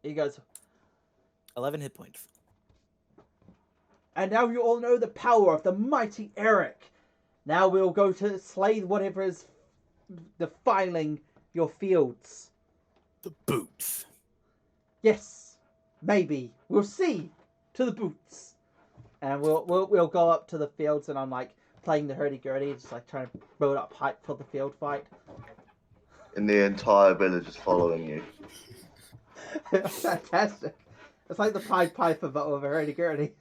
Speaker 1: He goes,
Speaker 3: 11 hit points.
Speaker 1: and now you all know the power of the mighty Eric. Now we'll go to slay whatever is defiling your fields.
Speaker 3: The boots.
Speaker 1: Yes, maybe we'll see. To the boots, and we'll go up to the fields, and I'm like playing the hurdy-gurdy, just like trying to build up hype for the field fight.
Speaker 2: And the entire village is following you.
Speaker 1: Fantastic! It's like the Pied Piper, but with a hurdy-gurdy.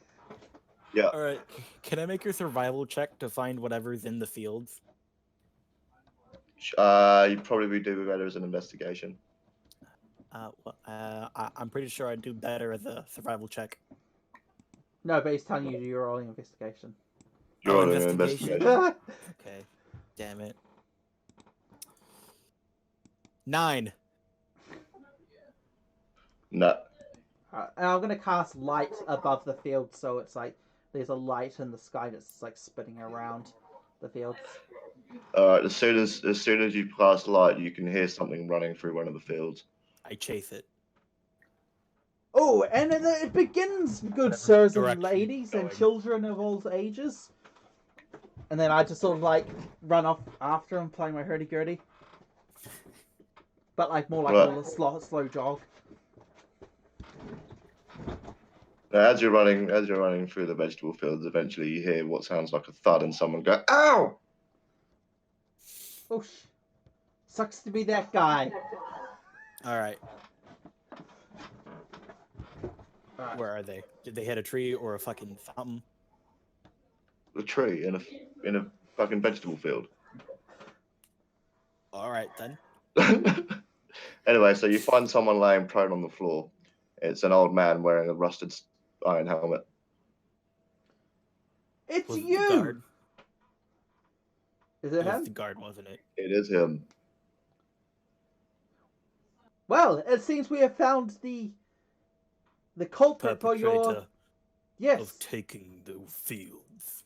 Speaker 2: Yeah.
Speaker 3: All right. Can I make a survival check to find whatever's in the fields?
Speaker 2: You'd probably do better as an investigation.
Speaker 3: I'm pretty sure I'd do better as a survival check.
Speaker 1: No, but he's telling you you're rolling investigation.
Speaker 2: You're
Speaker 3: Oh,
Speaker 2: on an
Speaker 3: investigation.
Speaker 2: investigation.
Speaker 3: Okay. Damn it. 9.
Speaker 2: No.
Speaker 1: And I'm gonna cast light above the field, so it's like there's a light in the sky that's like spinning around the fields.
Speaker 2: As soon as you cast light, you can hear something running through one of the fields.
Speaker 3: I chase it.
Speaker 1: Oh, and it begins, good
Speaker 3: Whatever
Speaker 1: sirs and
Speaker 3: direction
Speaker 1: ladies
Speaker 3: it's
Speaker 1: and
Speaker 3: going.
Speaker 1: children of all ages. And then I just sort of like run off after him, playing my hurdy-gurdy. But like more like
Speaker 2: Right.
Speaker 1: a little slow jog.
Speaker 2: Now, as you're running through the vegetable fields, eventually you hear what sounds like a thud, and someone go, "Ow!"
Speaker 1: Oh, sucks to be that guy.
Speaker 3: All right.
Speaker 1: Alright.
Speaker 3: Where are they? Did they hit a tree or a fucking fountain?
Speaker 2: A tree in a fucking vegetable field.
Speaker 3: All right then.
Speaker 2: Anyway, so you find someone laying prone on the floor. It's an old man wearing a rusted iron helmet.
Speaker 1: It's
Speaker 3: Was it the
Speaker 1: you!
Speaker 3: guard?
Speaker 1: Is
Speaker 3: It
Speaker 1: it
Speaker 3: was
Speaker 1: him?
Speaker 3: the guard, wasn't it?
Speaker 2: It is him.
Speaker 1: Well, it seems we have found the culprit for your...
Speaker 3: Perpetrator
Speaker 1: Yes.
Speaker 3: of taking the fields.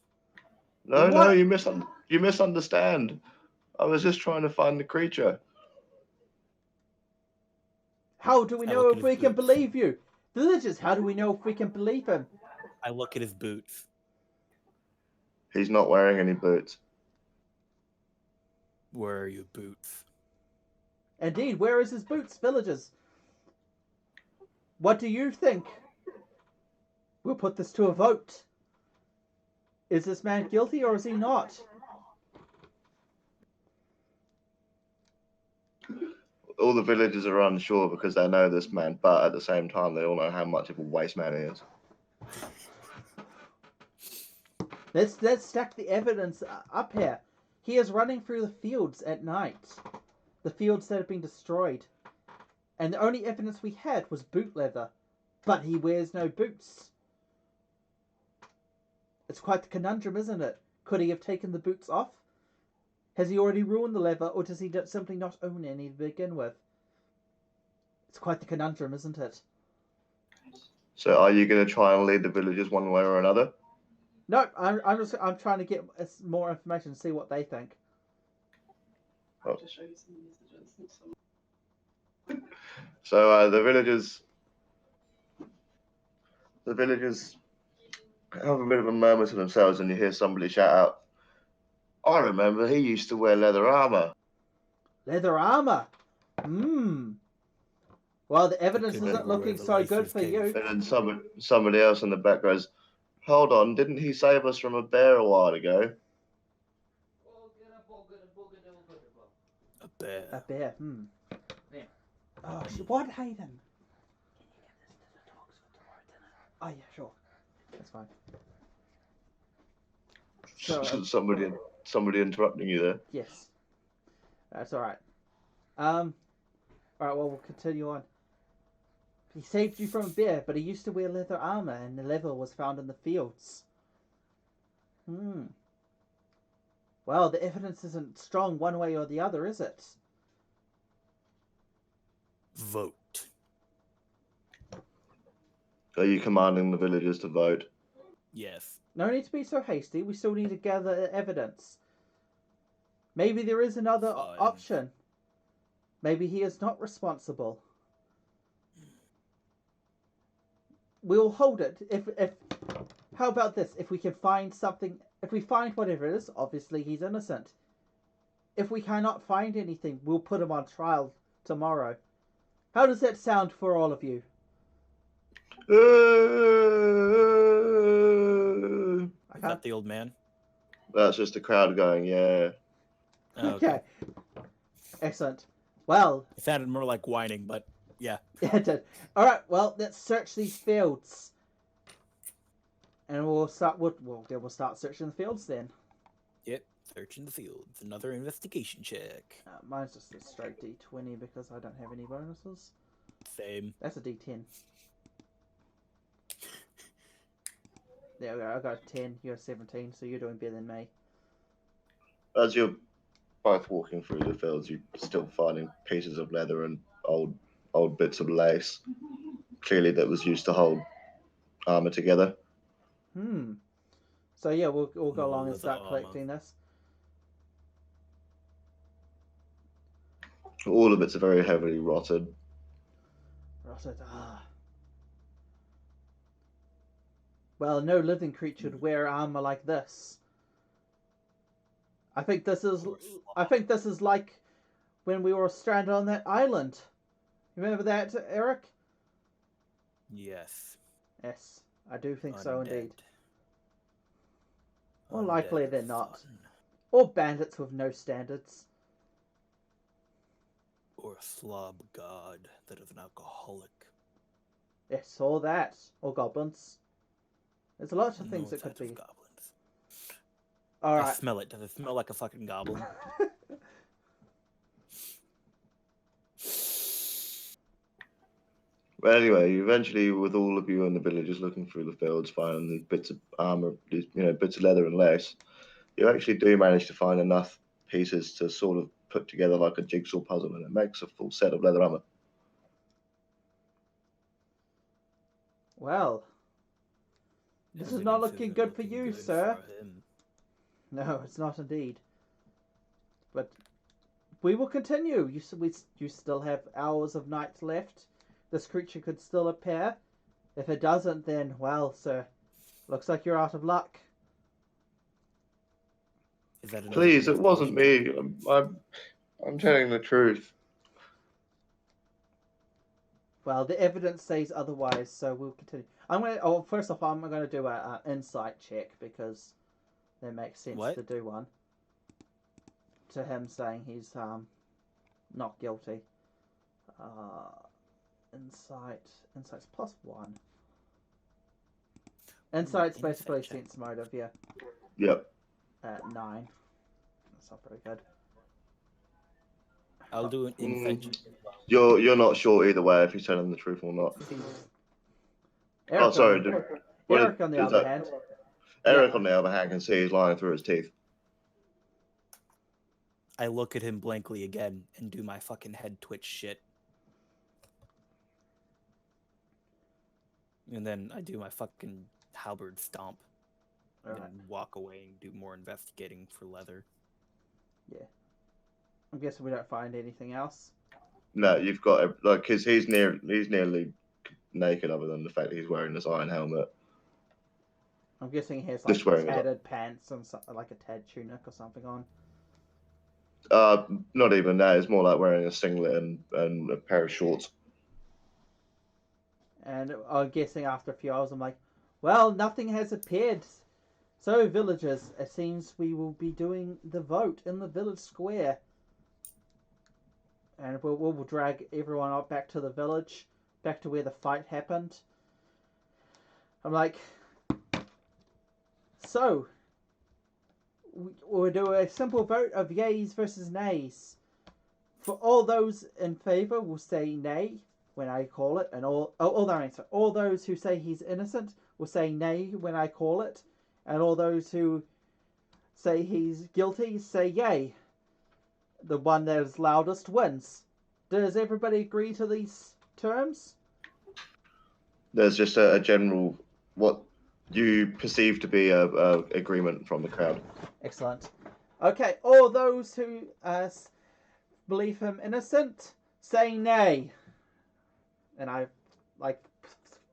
Speaker 2: No,
Speaker 1: What?
Speaker 2: you misunderstand. I was just trying to find the creature.
Speaker 1: How do we
Speaker 3: I
Speaker 1: know
Speaker 3: look
Speaker 1: if
Speaker 3: at
Speaker 1: we
Speaker 3: his
Speaker 1: can
Speaker 3: boots.
Speaker 1: believe you? Villagers, how do we know if we can believe him?
Speaker 3: I look at his boots.
Speaker 2: He's not wearing any boots.
Speaker 3: Where are your boots?
Speaker 1: Indeed, where is his boots, villagers? What do you think? We'll put this to a vote. Is this man guilty or is he not?
Speaker 2: All the villagers are unsure because they know this man, but at the same time, they all know how much of a waste man he is.
Speaker 1: Let's stack the evidence up here. He is running through the fields at night. The fields that have been destroyed. And the only evidence we had was boot leather. But he wears no boots. It's quite the conundrum, isn't it? Could he have taken the boots off? Has he already ruined the leather, or does he simply not own any to begin with? It's quite the conundrum, isn't it?
Speaker 2: So, are you going to try and lead the villagers one way or another?
Speaker 1: No, I'm trying to get more information, see what they think.
Speaker 2: Oh. So the villagers have a bit of a murmur to themselves, and you hear somebody shout out, "I remember he used to wear leather armor."
Speaker 1: Leather armor. Well, the evidence
Speaker 3: could be
Speaker 1: isn't
Speaker 3: where
Speaker 1: looking
Speaker 3: the
Speaker 1: so good
Speaker 3: laces
Speaker 1: for
Speaker 3: came
Speaker 1: you.
Speaker 2: And then somebody else in the back goes, "Hold on, didn't he save us from a bear a while ago?"
Speaker 3: A bear.
Speaker 1: A bear. Yeah. Oh, what, Hayden? Can you give this to the dogs for tomorrow dinner? Oh yeah, sure. That's fine. So,
Speaker 2: somebody interrupting you there.
Speaker 1: yes, that's all right. All right. Well, we'll continue on. He saved you from a bear, but he used to wear leather armor, and the leather was found in the fields. Well, the evidence isn't strong one way or the other, is it?
Speaker 3: Vote.
Speaker 2: Are you commanding the villagers to vote?
Speaker 3: Yes.
Speaker 1: No need to be so hasty. We still need to gather evidence. Maybe there is another
Speaker 3: Fine.
Speaker 1: option. Maybe he is not responsible. We'll hold it. If how about this? If we can find something, if we find whatever it is, obviously he's innocent. If we cannot find anything, we'll put him on trial tomorrow. How does that sound for all of you?
Speaker 3: Is that the old man?
Speaker 2: That's just the crowd going, yeah.
Speaker 3: Oh,
Speaker 1: Okay. Excellent. Well,
Speaker 3: it sounded more like whining, but yeah.
Speaker 1: it did. All right. Well, let's search these fields, and we'll start. We'll start searching the fields then.
Speaker 3: Yep. Searching the fields. Another investigation check.
Speaker 1: Mine's just a straight D20 because I don't have any bonuses.
Speaker 3: Same.
Speaker 1: That's a D10. There we go. I got 10. You're 17, so you're doing better than me.
Speaker 2: As you're both walking through the fields, you're still finding pieces of leather and old bits of lace. Clearly, that was used to hold armor together.
Speaker 1: So yeah, we'll go along and start collecting this.
Speaker 2: All of it's very heavily rotted.
Speaker 1: Rotted. Well, no living creature would wear armor like this. I think this is like when we were stranded on that island. Remember that, Eric?
Speaker 3: Yes.
Speaker 1: Yes, I do think so indeed. More
Speaker 3: Undead
Speaker 1: likely than not.
Speaker 3: fun.
Speaker 1: Or bandits with no standards.
Speaker 3: Or a slob god that is an alcoholic.
Speaker 1: Yes, or that. Or goblins. There's a lot of things
Speaker 3: No
Speaker 1: it could
Speaker 3: types of
Speaker 1: be.
Speaker 3: goblins. I
Speaker 1: Alright.
Speaker 3: smell it. Does it smell like a fucking goblin?
Speaker 2: But anyway, eventually, with all of you and the villagers looking through the fields, finding these bits of armor, these bits of leather and lace, you actually do manage to find enough pieces to sort of put together like a jigsaw puzzle, and it makes a full set of leather armor.
Speaker 1: Well, this is not looking good for you, sir. No, it's not indeed. But we will continue. You still have hours of night left. This creature could still appear. If it doesn't, then, well, sir, looks like you're out of luck.
Speaker 3: Is that
Speaker 2: Please, it wasn't me. I'm telling the truth.
Speaker 1: Well, the evidence says otherwise, so we'll continue. First off, I'm going to do an insight check because that makes sense to do one. To him saying he's not guilty. Insight's +1. Insight's basically sense motive, yeah.
Speaker 2: Yep.
Speaker 1: 9. That's not very good.
Speaker 3: I'll do an insight.
Speaker 2: You're not sure either way if he's telling the truth or not.
Speaker 1: Eric,
Speaker 2: sorry.
Speaker 1: Eric, on the other hand.
Speaker 2: Eric, on the other hand, can see he's lying through his teeth.
Speaker 3: I look at him blankly again and do my fucking head twitch shit. And then I do my fucking halberd stomp. And then walk away and do more investigating for leather.
Speaker 1: Yeah. I'm guessing we don't find anything else.
Speaker 2: No, you've got because he's nearly naked, other than the fact that he's wearing this iron helmet.
Speaker 1: I'm guessing he has like tattered pants and like a tad tunic or something on.
Speaker 2: Not even that. It's more like wearing a singlet and a pair of shorts.
Speaker 1: And I'm guessing after a few hours, I'm like, well, nothing has appeared. So, villagers, it seems we will be doing the vote in the village square. and we'll drag everyone up back to the village, back to where the fight happened. I'm like, so we'll do a simple vote of yays versus nays. For all those in favour will say nay when I call it, and all those who say he's innocent will say nay when I call it, and all those who say he's guilty say yay. The one that is loudest wins. Does everybody agree to these terms?
Speaker 2: There's just a general what you perceive to be a agreement from the crowd.
Speaker 1: Excellent. Okay, all those who believe him innocent say nay. And I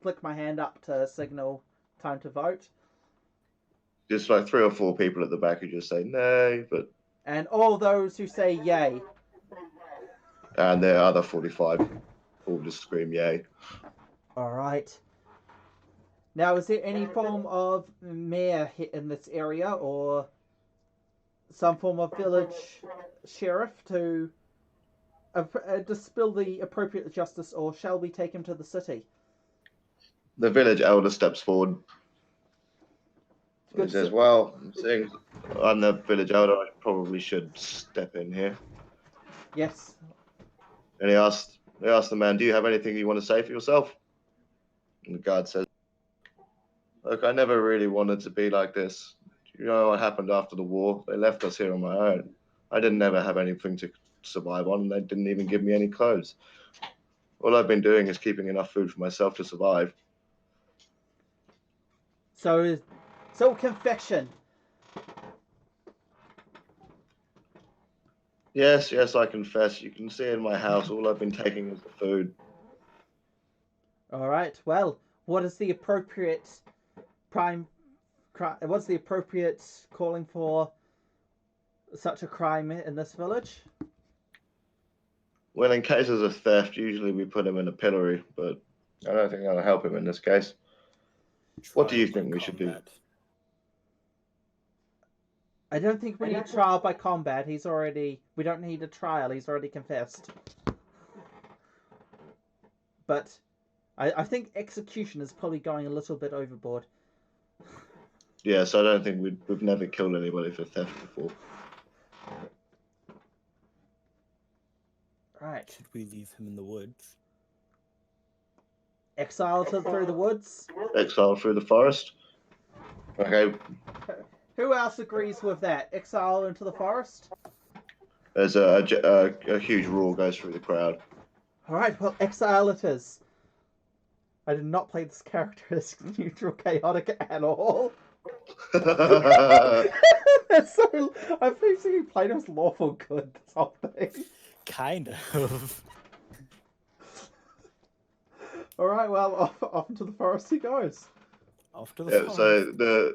Speaker 1: flick my hand up to signal time to vote.
Speaker 2: Just like 3 or 4 people at the back who just say nay, but.
Speaker 1: And all those who say yay.
Speaker 2: And the other 45 all just scream yay.
Speaker 1: All right. Now, is there any form of mayor in this area or some form of village sheriff to dispel the appropriate justice, or shall we take him to the city?
Speaker 2: The village elder steps forward. He says, well, seeing I'm the village elder, I probably should step in here.
Speaker 1: Yes.
Speaker 2: And he asked the man, do you have anything you want to say for yourself? And the guard says, look, I never really wanted to be like this. You know what happened after the war? They left us here on my own. I didn't ever have anything to survive on, and they didn't even give me any clothes. All I've been doing is keeping enough food for myself to survive.
Speaker 1: So confession.
Speaker 2: Yes, I confess. You can see in my house, all I've been taking is the food.
Speaker 1: All right. Well, what is the appropriate what's the appropriate calling for such a crime in this village?
Speaker 2: Well, in cases of theft, usually we put him in a pillory, but I don't think that'll help him in this case. What do you think we should do?
Speaker 1: I don't think we need trial by combat. We don't need a trial. He's already confessed. But I think execution is probably going a little bit overboard.
Speaker 2: Yes, I don't think we've never killed anybody for theft before.
Speaker 1: Right.
Speaker 3: Should we leave him in the woods?
Speaker 1: Exile through the woods?
Speaker 2: Exile through the forest? Okay.
Speaker 1: Who else agrees with that? Exile into the forest?
Speaker 2: There's a huge roar goes through the crowd.
Speaker 1: Alright, well, exile it is. I did not play this character as neutral chaotic at all. That's so... I've basically played him as lawful good this whole thing.
Speaker 3: Kind of.
Speaker 1: Alright, well, off into the forest he goes.
Speaker 3: Off to the forest.
Speaker 2: So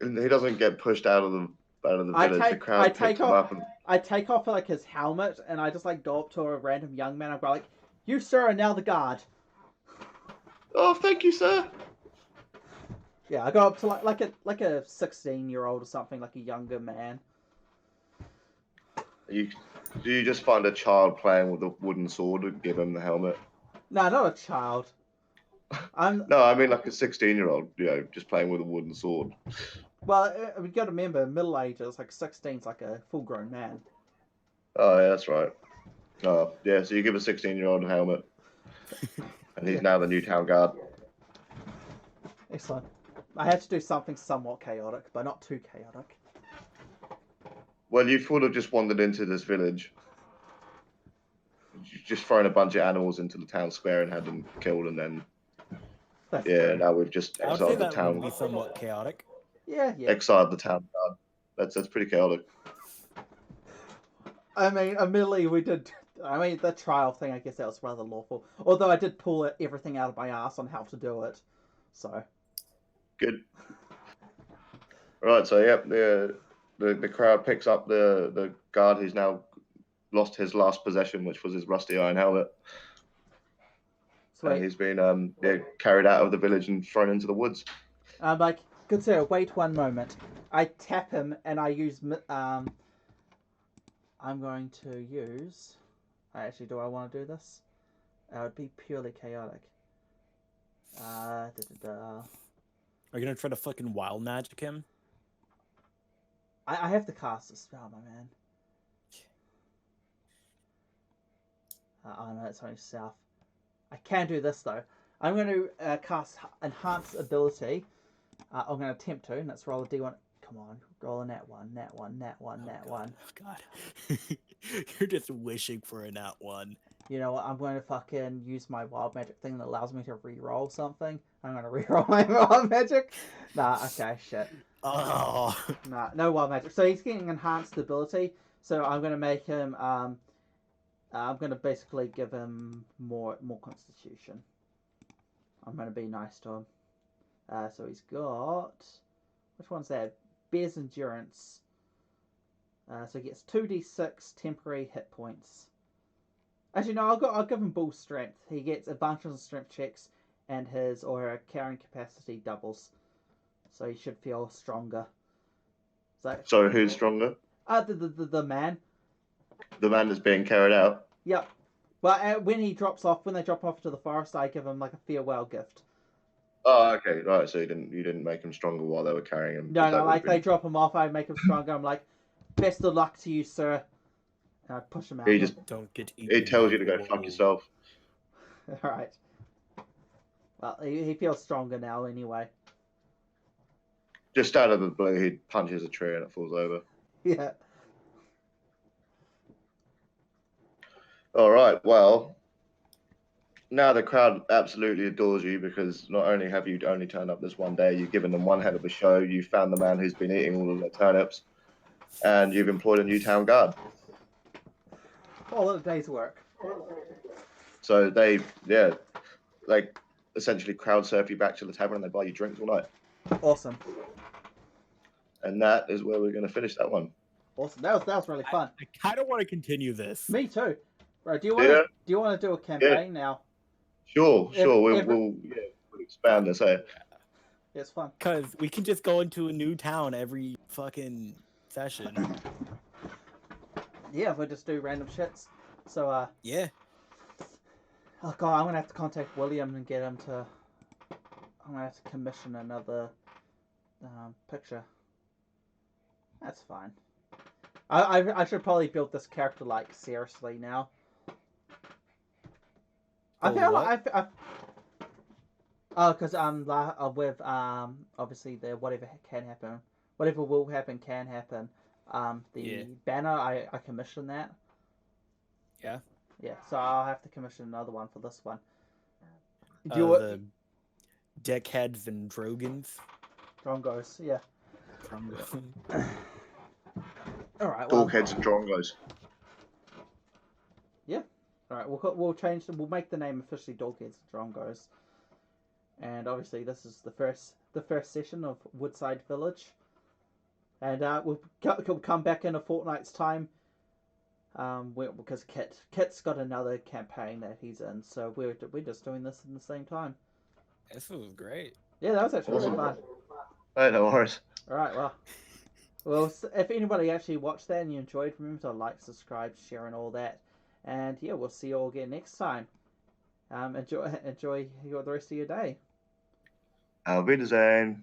Speaker 2: he doesn't get pushed out of the village. The crowd picks him up and...
Speaker 1: I take off like his helmet and I just like go up to a random young man. I go like, "You sir are now the guard."
Speaker 2: Oh, thank you, sir.
Speaker 1: Yeah, I go up to like a 16-year-old or something, like a younger man.
Speaker 2: Do you just find a child playing with a wooden sword and give him the helmet?
Speaker 1: No, not a child.
Speaker 2: No, I mean like a 16-year-old, just playing with a wooden sword.
Speaker 1: Well, we got to remember, middle ages, like 16's like a full-grown man.
Speaker 2: Oh, yeah, that's right. Oh, yeah, so you give a 16-year-old a helmet. And he's now the new town guard.
Speaker 1: Excellent. I had to do something somewhat chaotic, but not too chaotic.
Speaker 2: Well, you would have just wandered into this village. You've just thrown a bunch of animals into the town square and had them killed, and then...
Speaker 1: That's
Speaker 2: yeah,
Speaker 1: true.
Speaker 2: now we've just
Speaker 3: I would say
Speaker 2: exiled the
Speaker 3: that
Speaker 2: town.
Speaker 3: would be somewhat chaotic.
Speaker 1: Yeah.
Speaker 2: Exiled the town guard. That's pretty chaotic.
Speaker 1: I mean, admittedly, we did... I mean, the trial thing, I guess that was rather lawful. Although I did pull everything out of my ass on how to do it. So...
Speaker 2: Good. Right, so yep, the crowd picks up the guard who's now lost his last possession, which was his rusty iron helmet.
Speaker 1: Sweet.
Speaker 2: And he's been carried out of the village and thrown into the woods.
Speaker 1: I'm like, good sir, wait one moment. I tap him and I use I'm going to use Actually, do I want to do this? It would be purely chaotic.
Speaker 3: Are you gonna try to fucking wild magic him?
Speaker 1: I have to cast a spell, my man. Oh no, it's only south. I can do this though. I'm going to cast Enhance Ability. I'm going to attempt to, and let's roll a d1. Come on, roll a nat 1, nat 1, nat 1, nat 1.
Speaker 3: Oh god. You're just wishing for a nat 1.
Speaker 1: You know what? I'm going to fucking use my wild magic thing that allows me to re-roll something. I'm going to re-roll my wild magic. Nah, okay, shit.
Speaker 3: Oh.
Speaker 1: Nah, no wild magic. So he's getting Enhanced Ability. So I'm going to make him. I'm going to basically give him more Constitution. I'm going to be nice to him. So he's got. Which one's that? Bear's Endurance. So he gets 2d6 temporary hit points. Actually, no, I'll give him Bull Strength. He gets advantage on strength checks, and his or her carrying capacity doubles. So he should feel stronger.
Speaker 2: So who's stronger?
Speaker 1: The man.
Speaker 2: The man that's being carried out.
Speaker 1: Yep. Well, when they drop off to the forest, I give him like a farewell gift.
Speaker 2: Oh, okay, right. So you didn't make him stronger while they were carrying him.
Speaker 1: No, like they drop him off, I make him stronger. I'm like, best of luck to you, sir. And I push him out.
Speaker 2: He just
Speaker 3: don't get eaten.
Speaker 2: It tells you to go fuck yourself.
Speaker 1: All right. Well, he feels stronger now anyway.
Speaker 2: Just out of the blue, he punches a tree and it falls over.
Speaker 1: Yeah.
Speaker 2: All right. Well, now the crowd absolutely adores you because not only have you only turned up this one day, you've given them one hell of a show. You found the man who's been eating all of their turnips, and you've employed a new town guard.
Speaker 1: All of the day's work.
Speaker 2: So they essentially crowd surf you back to the tavern and they buy you drinks all night.
Speaker 1: Awesome.
Speaker 2: And that is where we're going to finish that one.
Speaker 1: Awesome. That was really fun.
Speaker 3: I kind of want to continue this.
Speaker 1: Me too. Right? Do you want to do a campaign now?
Speaker 2: Sure. We'll expand this. Hey.
Speaker 1: It's fun.
Speaker 3: Because we can just go into a new town every fucking session.
Speaker 1: Yeah, we'll just do random shits. So,
Speaker 3: yeah.
Speaker 1: Oh god, I'm gonna have to contact William and get him to. I'm gonna have to commission another picture. That's fine. I should probably build this character like seriously now. I feel like because with obviously the whatever will happen can happen. The banner I commissioned that.
Speaker 3: Yeah.
Speaker 1: Yeah, so I'll have to commission another one for this one.
Speaker 3: The Deckheads and Drongos.
Speaker 1: Drongos, yeah.
Speaker 3: Drongos.
Speaker 1: All right. Well,
Speaker 2: Dogheads and Drongos.
Speaker 1: Yeah. All right. We'll change them. We'll make the name officially Dogheads and Drongos. And obviously, this is the first session of Woodside Village. And we'll come back in a fortnight's time. Because Kit's got another campaign that he's in, so we're just doing this in the same time.
Speaker 3: This was great.
Speaker 1: Yeah, that was actually really fun.
Speaker 2: Hey, no worries.
Speaker 1: All right, well, if anybody actually watched that and you enjoyed, remember to like, subscribe, share, and all that. And yeah, we'll see you all again next time. Enjoy the rest of your day.
Speaker 2: Auf Wiedersehen.